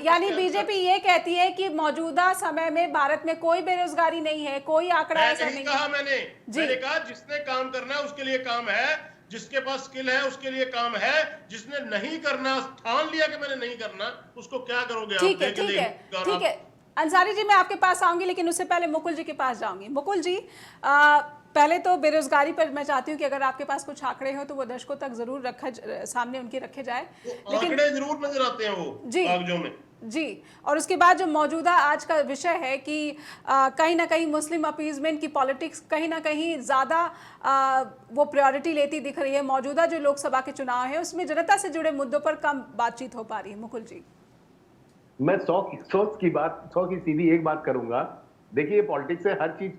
यानी बीजेपी ये कहती है कि मौजूदा समय में भारत में कोई बेरोजगारी नहीं है, कोई आंकड़ा ऐसा नहीं कहा मैंने कहा जिसने काम करना है उसके लिए काम है, जिसके पास स्किल है उसके लिए काम है, जिसने नहीं करना, ठान लिया कि मैंने नहीं करना, उसको क्या करोगे? ठीक है अंसारी जी, मैं आपके पास आऊंगी, लेकिन उससे पहले मुकुल जी के पास जाऊंगी। मुकुल जी, पहले तो बेरोजगारी पर मैं चाहती हूँ कि अगर आपके पास कुछ आंकड़े हो तो वो दर्शकों तक जरूर सामने उनके रखे जाए। लेकिन आंकड़े जरूर नजर आते हैं वो कागजों में जी। और उसके बाद जो मौजूदा आज का विषय है कि कहीं ना कहीं मुस्लिम अपीजमेंट की पॉलिटिक्स कहीं ना कहीं ज़्यादा वो प्रायोरिटी लेती दिख रही है। मौजूदा जो लोकसभा के चुनाव है उसमें जनता से जुड़े मुद्दों पर कम बातचीत हो पा रही है। मुकुल जी, मैं 100 की सीधी एक बात करूंगा। देखिए, पॉलिटिक्स से हर चीज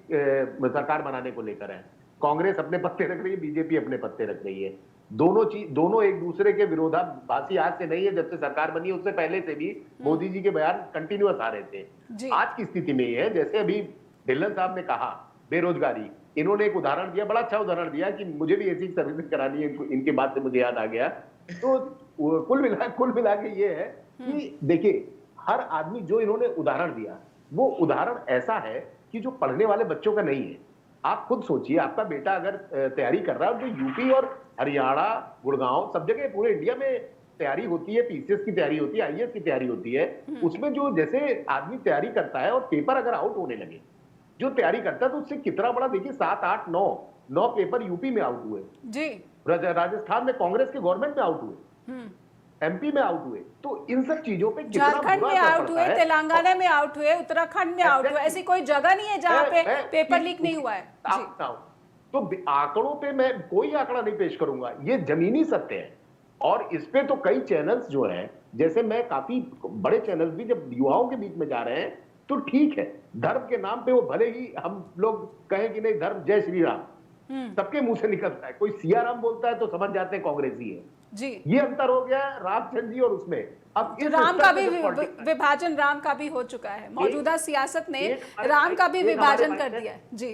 सरकार बनाने को लेकर है। कांग्रेस अपने पत्ते रख रही है, बीजेपी अपने पत्ते रख रही है। दोनों एक दूसरे के विरोधाभासी आज से नहीं है, जब से सरकार बनी उससे पहले से भी मोदी जी के बयान कंटिन्यूअस आ रहे थे। आज की स्थिति में ये है, जैसे अभी ढिल्लन साहब ने कहा बेरोजगारी, इन्होंने एक उदाहरण दिया, बड़ा अच्छा उदाहरण दिया कि मुझे भी ऐसी सर्विस करानी है, इनके बात से मुझे याद आ गया। तो कुल मिला के ये है कि देखिए, हर आदमी जो इन्होंने उदाहरण दिया वो उदाहरण ऐसा है कि जो पढ़ने वाले बच्चों का नहीं है। आप खुद सोचिए, आपका बेटा अगर तैयारी कर रहा है, जो यूपी और हरियाणा, गुड़गांव, सब जगह पूरे इंडिया में तैयारी होती है, पीसीएस की तैयारी होती है, आईएएस की तैयारी होती है, उसमें जो जैसे आदमी तैयारी करता है और पेपर अगर आउट होने लगे, जो तैयारी करता है तो उससे कितना बड़ा, देखिए 7, 8, 9 पेपर यूपी में आउट हुए जी, राजस्थान में कांग्रेस के गवर्नमेंट में आउट हुए, एमपी में आउट हुए। तो इन सब चीजों पे झारखंड में आउट हुए, तेलंगाना में आउट हुए, उत्तराखंड में आउट हुए। ऐसी कोई जगह नहीं है जहां पे पेपर लीक नहीं हुआ है। तो आंकड़ों पे मैं कोई आंकड़ा नहीं पेश करूंगा, ये जमीनी सत्य है। और इस पे तो कई चैनल्स जो हैं, जैसे मैं काफी बड़े चैनल्स भी जब युवाओं के बीच में जा रहे हैं तो ठीक है, धर्म के नाम पे वो भले ही हम लोग कहें कि नहीं धर्म जय श्री राम, सबके मुंह से निकलता है, कोई सिया राम बोलता है तो समझ जाते हैं कांग्रेसी है जी। ये अंतर हो गया है रामचंद्र जी और उसमें। अब राम का भी विभाजन, राम का भी हो चुका है। मौजूदा सियासत ने राम का भी विभाजन कर दिया है जी।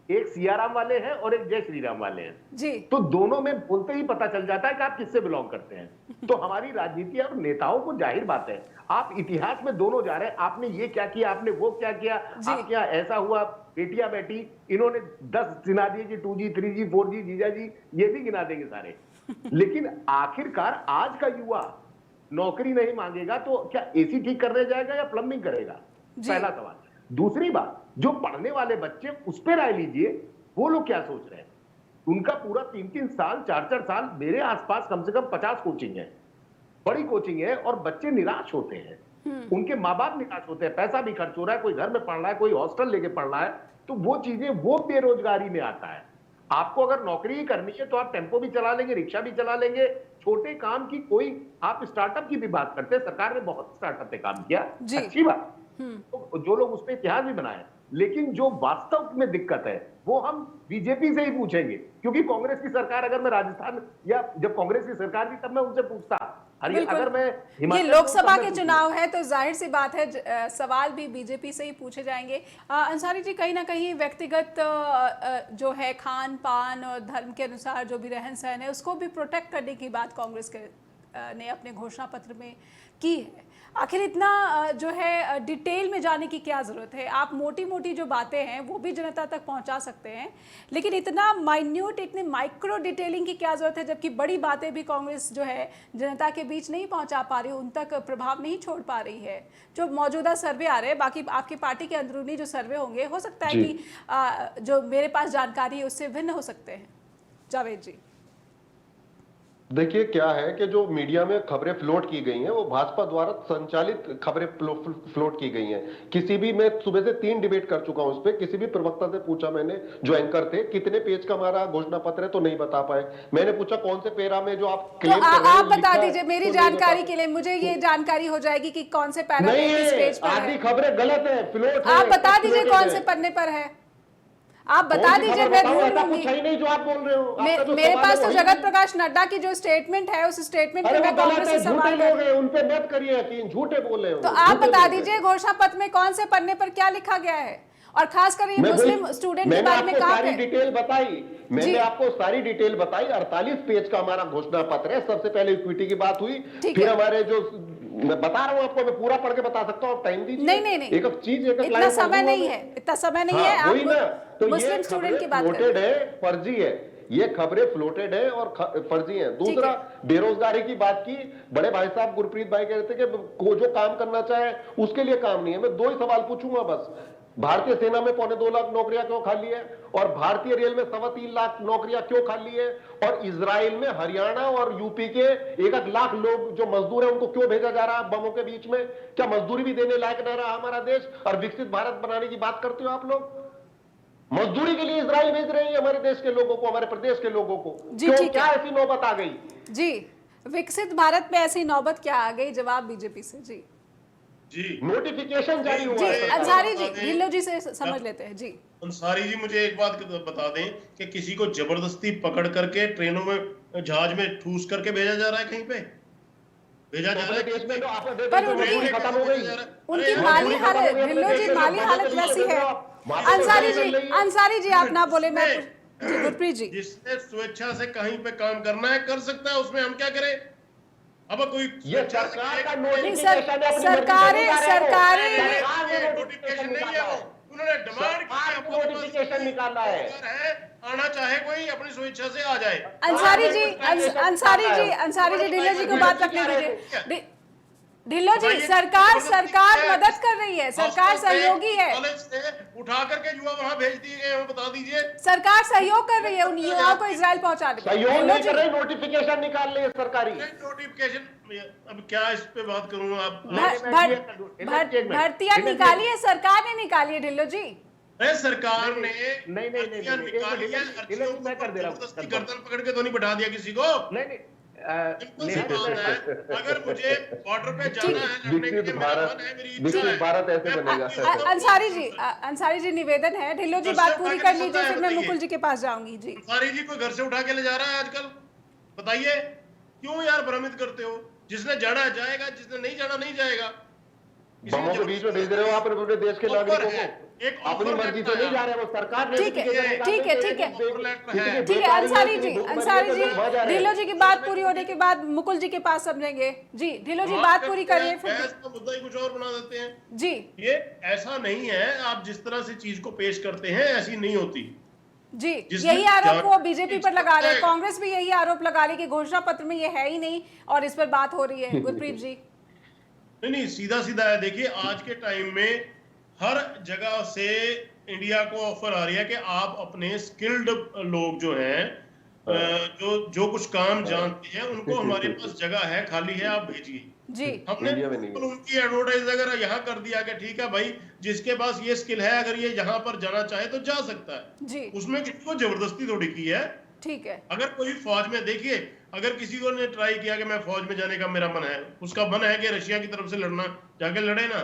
एक सियाराम वाले हैं और एक जय श्री राम वाले हैं जी। तो दोनों में बोलते ही पता चल जाता है कि आप किससे बिलोंग करते हैं। तो हमारी राजनीति और नेताओं को जाहिर बात है, आप इतिहास में दोनों जा रहे हैं, आपने ये क्या किया, आपने वो क्या किया, आप क्या ऐसा हुआ, बेटियां बैठी, इन्होंने 10 गिना दिए कि 2G 3G 4G जीजा जी, ये भी गिना देंगे सारे। लेकिन आखिरकार आज का युवा नौकरी नहीं मांगेगा तो क्या एसी ठीक करने जाएगा या प्लम्बिंग करेगा, पहला सवाल। दूसरी बात, जो पढ़ने वाले बच्चे, उस पर राय लीजिए, वो लोग क्या सोच रहे हैं। उनका पूरा 3-3 साल 4-4 साल, मेरे आसपास कम से कम 50 कोचिंग है, बड़ी कोचिंग है, और बच्चे निराश होते हैं, उनके माँ बाप निराश होते हैं, पैसा भी खर्च हो रहा है, कोई घर में पढ़ रहा है, कोई हॉस्टल लेके पढ़ रहा है, तो वो चीजें, वो बेरोजगारी में आता है। आपको अगर नौकरी ही करनी है तो आप टेम्पो भी चला लेंगे, रिक्शा भी चला लेंगे, छोटे काम की कोई, आप स्टार्टअप की भी बात करते हैं, सरकार ने बहुत स्टार्टअप पे काम किया, अच्छी बात, तो जो लोग उस पर इतिहास भी बनाए, लेकिन जो वास्तव में दिक्कत है वो हम बीजेपी से ही पूछेंगे, क्योंकि कांग्रेस की सरकार, अगर मैं राजस्थान, या जब कांग्रेस की सरकार थी तब मैं उनसे पूछता, अगर मैं ये हिमाचल लोकसभा में के पूछूं। चुनाव है तो जाहिर सी बात है सवाल भी बीजेपी से ही पूछे जाएंगे। अंसारी जी, कहीं ना कहीं व्यक्तिगत जो है खान पान और धर्म के अनुसार जो भी रहन सहन है उसको भी प्रोटेक्ट करने की बात कांग्रेस के ने अपने घोषणा पत्र में की है। आखिर इतना जो है डिटेल में जाने की क्या ज़रूरत है? आप मोटी मोटी जो बातें हैं वो भी जनता तक पहुंचा सकते हैं, लेकिन इतना माइन्यूट, इतने माइक्रो डिटेलिंग की क्या ज़रूरत है, जबकि बड़ी बातें भी कांग्रेस जो है जनता के बीच नहीं पहुंचा पा रही, उन तक प्रभाव नहीं छोड़ पा रही है। जो मौजूदा सर्वे आ रहे हैं, बाकी आपकी पार्टी के अंदरूनी जो सर्वे होंगे, हो सकता है कि जो मेरे पास जानकारी है उससे भिन्न हो सकते हैं। जावेद जी, देखिए क्या है कि जो मीडिया में खबरें फ्लोट की गई हैं वो भाजपा द्वारा संचालित खबरें फ्लोट की गई हैं। किसी भी, मैं सुबह से 3 डिबेट कर चुका हूं उस पर, किसी भी प्रवक्ता से पूछा मैंने, जो एंकर थे, कितने पेज का हमारा घोषणा पत्र है, तो नहीं बता पाए। मैंने पूछा कौन से पैरा में जो आप तो क्लेम कर रहे हैं आप बता लिखा है, दीजिए मेरी तो नहीं जानकारी बता के लिए, मुझे ये जानकारी हो जाएगी कि कौन से पैरा नहीं में किस है, पेज पर आधी है। खबरें गलत है, फ्लोट है, आप बता दीजिए फ्लोटेड कौन से है। पन्ने पर है, आप बता कौन सी दीजिए, खबर मैं बताऊं? ढूंढ ऐसा लूंगी। कुछ है ही नहीं जो आप बोल रहे हो। आपका जो मेरे सवाल पास है तो वही जगत नहीं। प्रकाश नड्डा की जो स्टेटमेंट है उस स्टेटमेंट पे अरे वो मैं गलत कांग्रेस है, से झूठे सवाल लोग कर। हैं, उन पे मत करिए यकीन, झूठे बोल रहे हो। तो आप झूठे बता लोग हैं। दीजिए घोषणा पत्र में कौन से पन्ने पर क्या लिखा गया है, और खासकर ये मैं मुस्लिम वही- स्टूडेंट के मैंने बारे में आपको कहा सारी है। डिटेल बताई, मैंने जी। आपको सारी डिटेल बताई। 48 पेज का हमारा घोषणा पत्र है। सबसे पहले इक्विटी की बात हुई, ठीक फिर है। हमारे जो, मैं बता रहा हूं आपको, मैं पूरा पढ़ के बता सकता हूं, टाइम दीजिए। नहीं, एक एक चीज, एक एक इतना लाइन समय पढ़ दूंगा नहीं मैं। है, इतना समय नहीं हाँ, है। वही ना, तो मुस्लिम ये स्टूडेंट की बात फ्लोटेड करें। है, फर्जी है, ये खबरें फ्लोटेड है और फर्जी है। दूसरा, बेरोजगारी की बात की, बड़े भाई साहब गुरप्रीत भाई कह रहे थे कि जो काम करना चाहे उसके लिए काम नहीं है। मैं 2 ही सवाल पूछूंगा बस। भारतीय सेना में 2.25 लाख नौकरियां क्यों खाली है, और भारतीय रेल में 3.25 लाख नौकरियां क्यों खाली है, और इजराइल में हरियाणा और यूपी के 1 लाख लोग जो मजदूर हैं उनको क्यों भेजा जा रहा है बमों के बीच में? क्या मजदूरी भी देने लायक नहीं रहा हमारा देश? और विकसित भारत बनाने की बात करते हो आप लोग, मजदूरी के लिए इजराइल भेज रहे हैं हमारे देश के लोगों को, हमारे प्रदेश के लोगों को। जी, क्यों, ठीक क्या है। ऐसी नौबत आ गई? जी, विकसित भारत में ऐसी नौबत क्या आ गई? जवाब बीजेपी से। जी जी नोटिफिकेशन जारी हुआ जी, है सरकार अंसारी बता जी, दें- ढिल्लो जी से समझ लेते हैं। जी, अंसारी जी, मुझे एक बात बता दें कि किसी को जबरदस्ती पकड़ करके ट्रेनों में, जहाज में ठूस करके भेजा जा रहा है, कहीं पे भेजा जा रहा अपने है देश में तो आपने देश पर में उनकी- मजदूरी खत्म हो गई। उनकी अरे माली मजदूरी हालत, खत्म हो गई ढिल्लो अपने जी, देश में, माली मजदूरी हालत खत्म हो वैसी गई, है। माली अंसारी खत्म जी, हो गई। अंसारी जी, आप ना बोले, मैं जी, गुरप्रीत जी। जिसने स्वेच्छा से कहीं पे काम करना है कर सकता है, उसमें हम क्या करें? अब कोई ये सरकार का नहीं, नोटिफिकेशन है, अपनी मर्जी से सरकारें- नहीं जा रहे हैं वो। सरकारें- सरकार ने नोटिफिकेशन नहीं है वो, उन्होंने डिमांड की सरकार है, ने नोटिफिकेशन निकाला है। आना चाहे कोई अपनी स्वेच्छा से आ जाए। अंसारी जी, अंसारी जी, ढिल्लो जी को बात रखने दीजिए। ढिल्लो जी, सरकार मदद कर रही है, सरकार सहयोगी है, कॉलेज से उठा करके युवा वहां भेज दिए गए हैं, बता दीजिए। सरकार सहयोग कर रही है उन युवाओं को इजराइल पहुंचाने में। सहयोग ढिल्लो नहीं जी, कर रहे, नोटिफिकेशन निकाल रहे हैं सरकारी। नोटिफिकेशन, अब क्या इस पे बात करूं? आप भर्तियां निकाली है, सरकार ने निकाली है। ढिल्लो जी, अरे सरकार ने नहीं, अर्जियां निकाली है, अर्जियों को मैं कर दे रहा हूं। जबरदस्ती गर्दन पकड़ के तो नहीं बैठा दिया किसी को। नहीं सिंपल सी बात है, अगर मुझे बॉर्डर पे जाना है, लड़ने के लिए विकसित मेरा भारत, मन है, मेरी इच्छा विकसित है, भारत ऐसे मैं बनेगा। भारतीय अंसारी जी निवेदन है, ढिल्लो जी बात पूरी कर लीजिए, फिर मैं मुकुल जी के पास जाऊंगी। जी, अंसारी जी कोई घर से उठा के ले जा रहा है आजकल? बताइए, क्यों यार भ्रमित करते हो? जिसने जाना जाएगा, जिसने नहीं जाना नहीं जाएगा। बमों के बीच में भेज रहे हो आप अपने देश के नागरिकों को, अपनी मर्जी से नहीं जा रहे, वो सरकार ने ठीक है, notification निकाल ठीक है, के ठीक है, कितनी ठीक है। बेकारी अंसारी जी, कितनी भूखमरी अंसारी है, जी, लोग वहाँ जा रहे हैं। ढिल्लो जी की बात पूरी होने के बाद मुकुल जी के पास समझेंगे। जी, ढिल्लो जी बात पूरी करिए फिर। बहस का मुद्दा ही कुछ और बना देते हैं। जी ये ऐसा नहीं है, आप जिस तरह से चीज को पेश करते हैं ऐसी नहीं होती। जी, जिसमें यही आरोप वो जान- बीजेपी पर लगा रहे हैं, कांग्रेस भी यही आरोप लगा रही है कि घोषणा पत्र में ये है ही नहीं और इस पर बात हो रही है। गुरप्रीत जी, नहीं, सीधा सीधा है। देखिए, आज के टाइम में हर जगह से इंडिया को ऑफर आ रही है कि आप अपने स्किल्ड लोग जो हैं जो कुछ काम जानते हैं उनको हमारे पास जगह है, खाली है, आप भेजिए जी। हमने उनकी एडवर्टाइज अगर यहाँ कर दिया कि ठीक है भाई जिसके पास ये स्किल है अगर ये यहाँ पर जाना चाहे तो जा सकता है जी। उसमें किसी को जबरदस्ती थोड़ी की है। ठीक है। अगर कोई फौज में, देखिए अगर किसी को ने ट्राई किया कि मैं फौज में जाने का मेरा मन है, उसका मन है कि रशिया की तरफ से लड़ना, जाके लड़े ना,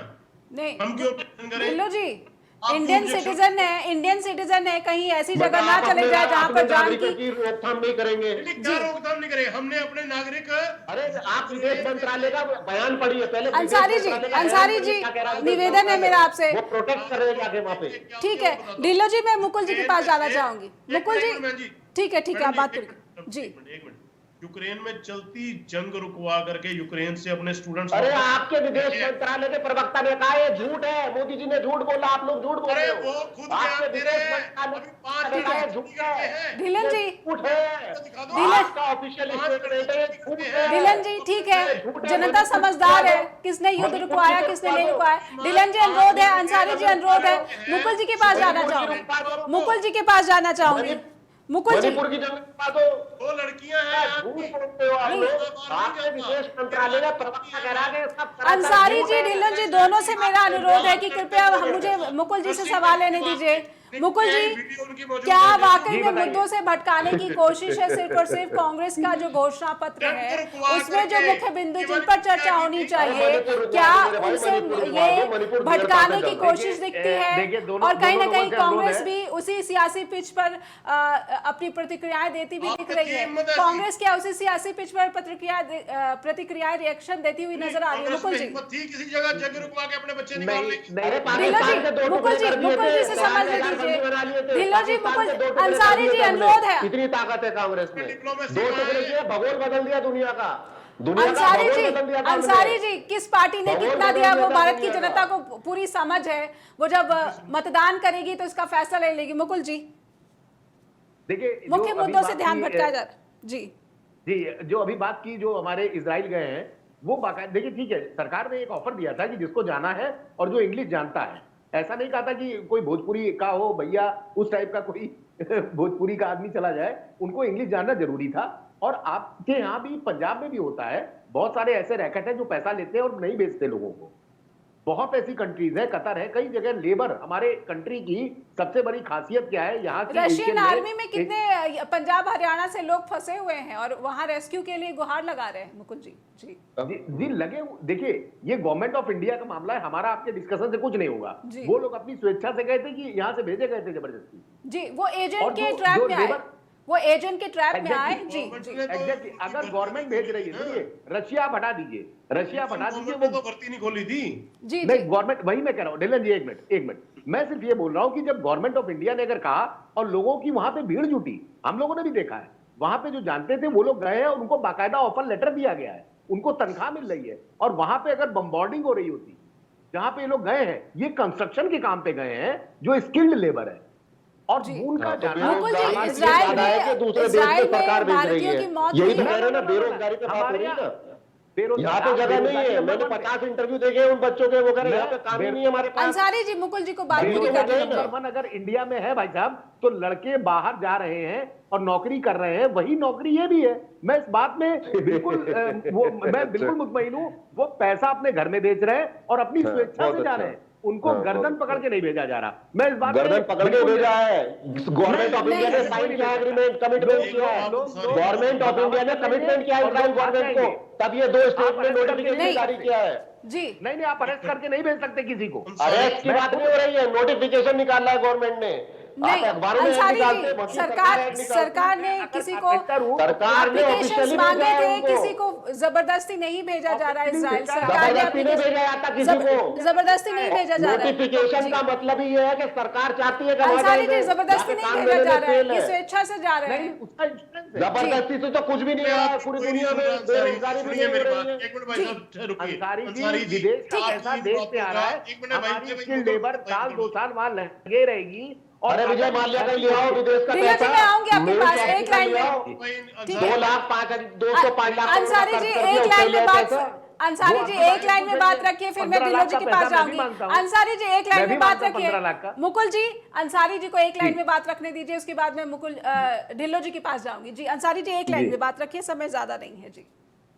नहीं हम क्यों ऑब्जेक्शन करें? ढिल्लो जी इंडियन सिटीजन है, कहीं ऐसी जगह ना चले जाए जहाँ पर जान की रोकथाम नहीं करेंगे। क्या रोकथाम नहीं करें? हमने अपने नागरिक, अरे आप विदेश मंत्रालय का बयान पढ़िए पहले। अंसारी जी निवेदन है मेरा आपसे, वो प्रोटेक्ट करेंगे आगे वहाँ पे। ठीक है ढिल्लो जी, मैं मुकुल जी के पास जाना चाहूंगी। मुकुल जी ठीक है आप बात करिए जी। एक मिनट, यूक्रेन में चलती जंग रुकवा करके यूक्रेन से अपने स्टूडेंट्स, अरे आपके विदेश मंत्रालय के प्रवक्ता ने कहा ये झूठ है, मोदी जी ने झूठ बोला, आप लोग झूठ बोल रहे हो। वो खुद बयान दे रहे हैं, अभी 5 ठीक है। झूठ है, ढिलन जी झूठ है, आपका ऑफिशियल स्टेटमेंट है, झूठ है। ढिलन जी ठीक है, जनता समझदार है, किसने युद्ध रुकवाया किसने नहीं रुकवाया। ढिलन जी अनुरोध है, अंसारी जी अनुरोध है, मुकुल जी के पास जाना चाहूंगी, मुकुल जी के पास जाना चाहूंगी। मुकुल जी मणिपुर की जंग रुकवा दो। 2 लड़कियां हैं झूठ आपकी। बोलते हो आप लोग। आपके विदेश मंत्रालय का प्रवक्ता कह रहा है कि सब सरासर अंसारी झूठ जी है। ढिल्लन जी दोनों से मेरा अनुरोध है कि कृपया मुझे मुकुल जी से सवाल लेने दीजिए। मुकुल जी क्या वाकई में मुद्दों से भटकाने की कोशिश है सिर्फ और सिर्फ कांग्रेस का जो घोषणा पत्र है उसमें जो मुख्य बिंदु जिन पर चर्चा होनी चाहिए, क्या उनसे ये भटकाने की कोशिश दिखती है? और कहीं ना कहीं कांग्रेस भी उसी सियासी पिच पर अपनी प्रतिक्रियाएं देती भी दिख रही है। कांग्रेस क्या उसी सियासी पिच पर प्रतिक्रियाएं रिएक्शन देती हुई नजर आ रही है? मुकुल जी किसी जगह जंग रुकवा के अपने बच्चे निकाल लेंगे। मुकुल जी से समझ लीजिए। ढिल्लो जी मुकुल अंसारी जी अनुरोध है। इतनी ताकत है कांग्रेस में, 2 टुकड़े किए, भगोल बदल दिया दुनिया का। अंसारी जी किस पार्टी ने कितना दिया वो भारत की जनता को पूरी समझ है, वो जब मतदान करेगी तो इसका फैसला ले लेगी। मुकुल जी देखिए मुख्य मुद्दों से ध्यान भटकाया जा रहा जी। जो अभी बात की, जो हमारे इजराइल गए हैं वो बाकायदा, देखिए ठीक है, सरकार ने एक ऑफर दिया था कि जिसको जाना है और जो इंग्लिश जानता है, ऐसा नहीं कहा था कि कोई भोजपुरी का हो भैया, उस टाइप का कोई भोजपुरी का आदमी चला जाए, उनको इंग्लिश जानना जरूरी था। और आपके यहाँ भी, पंजाब में भी होता है, बहुत सारे ऐसे रैकेट हैं जो पैसा लेते हैं और नहीं बेचते लोगों को। बहुत ऐसी कंट्रीज है, कतर है, कई जगह लेबर, हमारे कंट्री की सबसे बड़ी खासियत क्या है यहाँ की, रशियन आर्मी में कितने पंजाब हरियाणा से लोग फंसे हुए हैं और वहां रेस्क्यू के लिए गुहार लगा रहे हैं। मुकुल जी जी लगे, देखिए ये गवर्नमेंट ऑफ इंडिया का मामला है, हमारा आपके डिस्कशन से कुछ नहीं होगा। वो लोग अपनी स्वेच्छा से गए थे कि यहाँ से भेजे गए थे जबरदस्ती जी, वो एजेंट के ट्रैप में आए, वो एजेंट के ट्रैप में आए जी। एग्जैक्टली, अगर गवर्नमेंट भेज रही है, सुनिए, रशिया आप हटा दीजिए, रशिया आप हटा दीजिए, वो तो भर्ती नहीं खोली थी जी। नहीं, गवर्नमेंट, वही मैं कह रहा हूँ ढिल्लन जी, एक मिनट, मैं सिर्फ ये बोल रहा हूँ कि जब गवर्नमेंट ऑफ इंडिया ने अगर कहा और लोगों की वहां पे भीड़ जुटी, हम लोगों ने भी देखा है, वहां पे जो जानते थे वो लोग गए हैं और उनको बाकायदा ऑफर लेटर दिया गया है, उनको तनख्वाह मिल रही है। और वहां पे अगर बम्बार्डिंग हो रही होती, जहां पे ये लोग गए हैं, ये कंस्ट्रक्शन के काम पे गए हैं जो स्किल्ड लेबर है, और उनका मुकुल जी इजराइल में दूसरे देश में सरकार भेज रही भारतीयों की है, मौत यही हुई तो है। कह रहे हैं ना, बेरोजगारी पे बात हो रही है ना, यहाँ पे जगह नहीं है। मैंने 50 इंटरव्यू देखे उन बच्चों के, वो कह रहे हैं यहाँ पे काम ही नहीं है हमारे पास। अंसारी जी मुकुल जी को बात पूरी करने दीजिए। अगर इंडिया में है भाई साहब, तो लड़के बाहर जा रहे हैं और नौकरी कर रहे हैं, वही नौकरी ये भी है। मैं इस बात में बिल्कुल मैं बिल्कुल मुतमईन हूँ। वो पैसा अपने घर में बेच रहे हैं और अपनी स्वेच्छा से जा रहे हैं, उनको गर्दन पकड़ के नहीं भेजा जा रहा। मैं इस बात गर्दन पकड़ के भेजा है। गवर्नमेंट ऑफ इंडिया ने साइन किया, एग्रीमेंट, कमिटमेंट किया है। गवर्नमेंट ऑफ इंडिया ने कमिटमेंट किया है इजराइल गवर्नमेंट को, तब ये 2 स्टेट ने नोटिफिकेशन जारी किया है जी। नहीं, आप अरेस्ट करके नहीं भेज सकते किसी को। अरेस्ट की बात नहीं हो रही है, नोटिफिकेशन निकाला है गवरमेंट ने। नहीं अंसारी जी, सरकार ने किसी को एप्लीकेशंस मांगे थे, किसी को जबरदस्ती नहीं भेजा जा रहा है। इजराइल सरकार ने जबरदस्ती नहीं भेजा जाता किसी को, जबरदस्ती नहीं भेजा जा रहा है। नोटिफिकेशन का मतलब ही ये है कि सरकार चाहती है कि अंसारी जी जबरदस्ती नहीं भेजा जा रहा है, ये स्वेच्छा से जा रहे हैं। जबरदस्ती से तो कुछ भी नहीं है पूरी दुनिया में, बेरोजगारी भी नहीं हो रही है। एक मिनट भाई साहब रुकिए। अंसारी जी, विदेश का पैसा देश से आ रहा है, हमारी स्किल्ड लेबर साल 2 साल वहां लगे रहेगी। अरे विजय माल्या का ले आओ विदेश का पैसा, मैं आऊंगी आपके पास एक लाइन में। 2 लाख 5 205 लाख अंसारी जी एक लाइन में बात, अंसारी वो जी आपकी एक लाइन में बात रखिए, फिर मैं 15 ढिल्लो लाख जी का के पैसा पास मैं भी जाऊंगी। मांगता हूं। अंसारी जी एक मैं लाइन भी में बात मांगता हूं 15 लाख रखिए। का। मुकुल जी, अंसारी जी को एक लाइन जी। में बात रखने दीजिए, उसके बाद मैं ढिल्लो जी के पास जाऊंगी। जी अंसारी जी एक लाइन जी। में बात रखिए, समय ज्यादा नहीं है जी।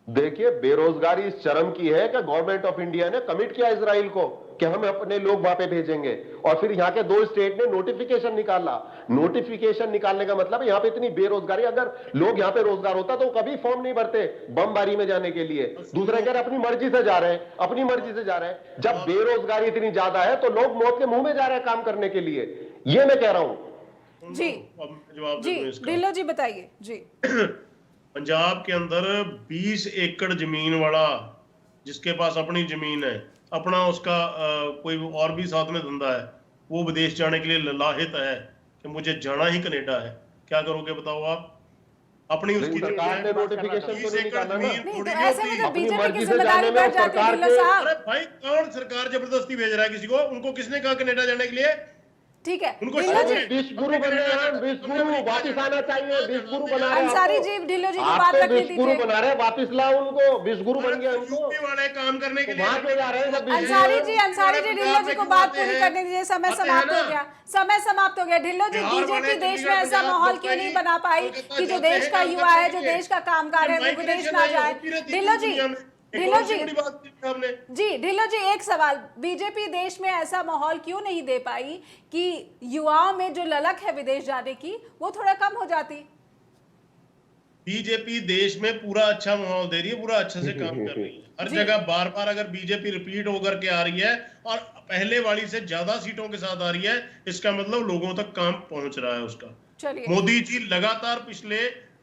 देखिए, बेरोजगारी इस चरम की है कि गवर्नमेंट ऑफ इंडिया ने कमिट किया इजराइल को कि हम अपने लोग वहां पे भेजेंगे, और फिर यहाँ के 2 स्टेट ने नोटिफिकेशन निकाला। नोटिफिकेशन निकालने का मतलब है यहाँ पे इतनी बेरोजगारी, अगर लोग यहाँ पे रोजगार होता तो कभी फॉर्म नहीं भरते बमबारी में जाने के लिए। दूसरा कह रहे अपनी मर्जी से जा रहे हैं, अपनी मर्जी से जा रहे हैं। जब बेरोजगारी इतनी ज्यादा है तो लोग मौत के मुंह में जा रहे हैं काम करने के लिए, ये मैं कह रहा हूं। जी अब मैं जवाब जी दे दूं इसका। ढिल्लो जी बताइए जी। पंजाब के अंदर 20 एकड़ जमीन वाला जिसके पास अपनी जमीन है, अपना उसका कोई और भी साथ में धंधा है, वो विदेश जाने के लिए ललाहित है कि मुझे जाना ही कनाडा है, क्या करोगे बताओ आप? अपनी उसकी सरकार ने नोटिफिकेशन तो 20 नहीं एकड़ निकाला ना। जमीन नहीं, थोड़ी तो नहीं ऐसे में होती। तो अपनी बीजेपी मर्जी की से जिम्मेदारी जाने में बढ़ जाती है सरकार ढिल्लो के- साहब। अरे भाई, कौन सरकार जबरदस्ती भेज रहा है किसी को? उनको किसने कहा कनाडा जाने के लिए? ठीक है उनको ढिल्लो जी, विश्व गुरु बन रहे हैं, विश्व गुरु वापिस आना चाहिए, विश्व गुरु बना रहे हैं अंसारी आपको। जी ढिल्लो जी को आप बात तो रखने विश्व गुरु दीजिए। बना रहे हैं, वापिस लाओ उनको, विश्व गुरु बन गए उनको। यूपी वाले काम करने के लिए वहां क्यों जा रहे हैं जब अंसारी जी ढिल्लो जी को बात पूरी करने दीजिए, समय आते हैं समाप्त ना। हो गया, समय समाप्त हो गया। ढिल्लो जी, बिहार वाले बीजेपी देश में चंडीगढ़, ऐसा पंजाब, माहौल क्यों नहीं बना पाई कोलकाता कि जो जाते देश हैं का काम युवा है, करने जो के लिए। देश का कामगार है, वो विदेश माइग्रेशन ना आई जाए? होती रहती है ढिल्लो जी, दुनिया में। एक ढिल्लो और सी जी, बड़ी बात की हमने। जी ढिल्लो जी, एक सवाल, बीजेपी देश में ऐसा माहौल क्यों नहीं दे पाई कि युवाओं में जो ललक है विदेश जाने की वो थोड़ा कम हो जाती? बीजेपी देश में पूरा अच्छा माहौल दे रही है, पूरा अच्छे से काम कर रही है हर जी। जगह। बार बार अगर बीजेपी रिपीट होकर के आ रही है और पहले वाली से ज्यादा सीटों के साथ आ रही है, इसका मतलब लोगों तक काम पहुंच रहा है उसका। चलिए, मोदी जी लगातार पिछले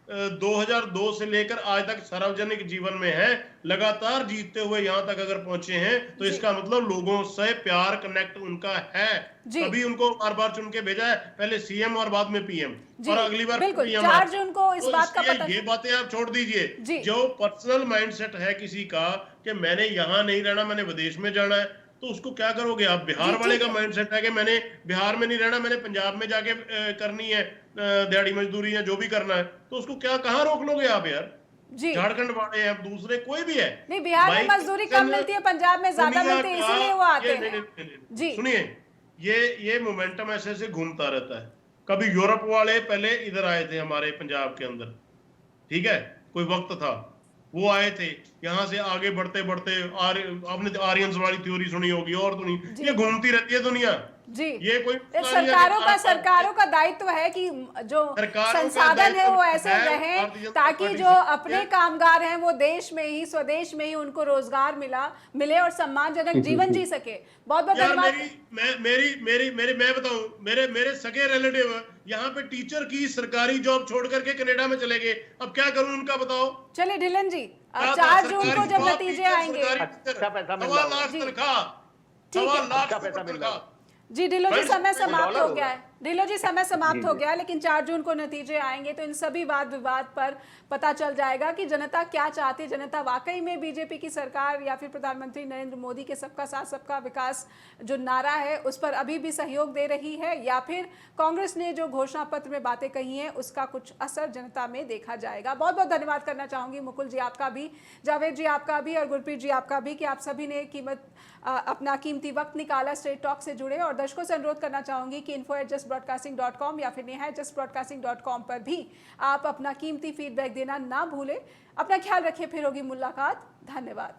2002 से लेकर आज तक सार्वजनिक जीवन में है, लगातार जीतते हुए यहाँ तक अगर पहुंचे हैं तो जी। इसका मतलब लोगों से प्यार कनेक्ट उनका है। जी। तभी उनको बार बार चुन के भेजा है, पहले सीएम और बाद में पीएम, जी, और अगली बार बिल्कुल, PM 4 आप। जून को इस तो बात का इसलिए पता- ये बातें आप छोड़ जी। दीजिए। जो पर्सनल माइंडसेट है किसी का कि मैंने यहाँ नहीं रहना, मैंने विदेश में जाना है, तो उसको क्या करोगे आप? बिहार जी, वाले ठीक का है। माइंडसेट है कि मैंने बिहार में नहीं रहना, मैंने पंजाब में जाके करनी है दिहाड़ी मजदूरी या जो भी करना है, तो उसको क्या कहाँ रोक लोगे आप यार? जी झारखंड वाले हैं, दूसरे कोई भी है। नहीं, बिहार में भाई, मजदूरी कम मिलती है, पंजाब में ज्यादा दुनिया मिलती है, का- इसीलिए वो आते ये- हैं। नहीं, जी। सुनिए, ये मोमेंटम ऐसे ऐसे घूमता रहता है। कभी यूरोप वाले पहले इधर आए थे हमारे पंजाब के अंदर, ठीक है, कोई वक्त था, वो आए थे, यहाँ से आगे बढ़ते बढ़ते आपने आर्यंस वाली थ्योरी सुनी होगी और सुनी, ये घूमती रहती है दुनिया। जी, ये कोई सरकारों का दायित्व है कि जो सरकारों का संसाधन है वो दायित्व ऐसे है, रहे भारतीय जनता ताकि पार्टी जो से- अपने कामगार हैं वो देश में ही, स्वदेश में ही उनको रोजगार मिले और सम्मानजनक जीवन जी सके। बहुत बहुत यार धन्यवाद। मैं बताऊं, मेरे सगे रिलेटिव यहाँ पे टीचर की सरकारी जॉब छोड़ करके कनाडा में चले गए। अब क्या करूं उनका, बताओ? चलिए ढिल्लन जी, क्या 4 था? जून सरकारी को जब जॉब, नतीजे टीचर, आएंगे। सरकारी अच्छा पैसा मिल 1.25 रहा लाख जी। तनख्वाह, ठीक है। 1.25 लाख अच्छा पैसा मिल रहा तनख्वाह। जी ढिल्लो जी, भाई, समय समाप्त डॉलर हो होगा। गया है। ढिल्लो जी, समय समाप्त जी, हो जी। गया है, लेकिन 4 जून को नतीजे आएंगे तो इन सभी वाद विवाद पर पता चल जाएगा कि जनता क्या चाहती है। जनता वाकई में बीजेपी की सरकार या फिर प्रधानमंत्री नरेंद्र मोदी के सबका साथ सबका विकास जो नारा है उस पर अभी भी सहयोग दे रही है, या फिर कांग्रेस ने जो घोषणा पत्र में बातें कही हैं उसका कुछ असर जनता में देखा जाएगा। बहुत बहुत धन्यवाद करना चाहूंगी मुकुल जी आपका भी, जावेद जी आपका भी और गुरप्रीत जी आपका भी कि आप सभी ने अपना कीमती वक्त निकाला स्ट्रेट टॉक से जुड़े। और दर्शकों से अनुरोध करना चाहूंगी कि info@justbroadcasting.com या फिर nihayatjustbroadcasting.com पर भी आप अपना कीमती फीडबैक देना ना भूलें। अपना ख्याल रखिए, फिर होगी मुलाकात। धन्यवाद।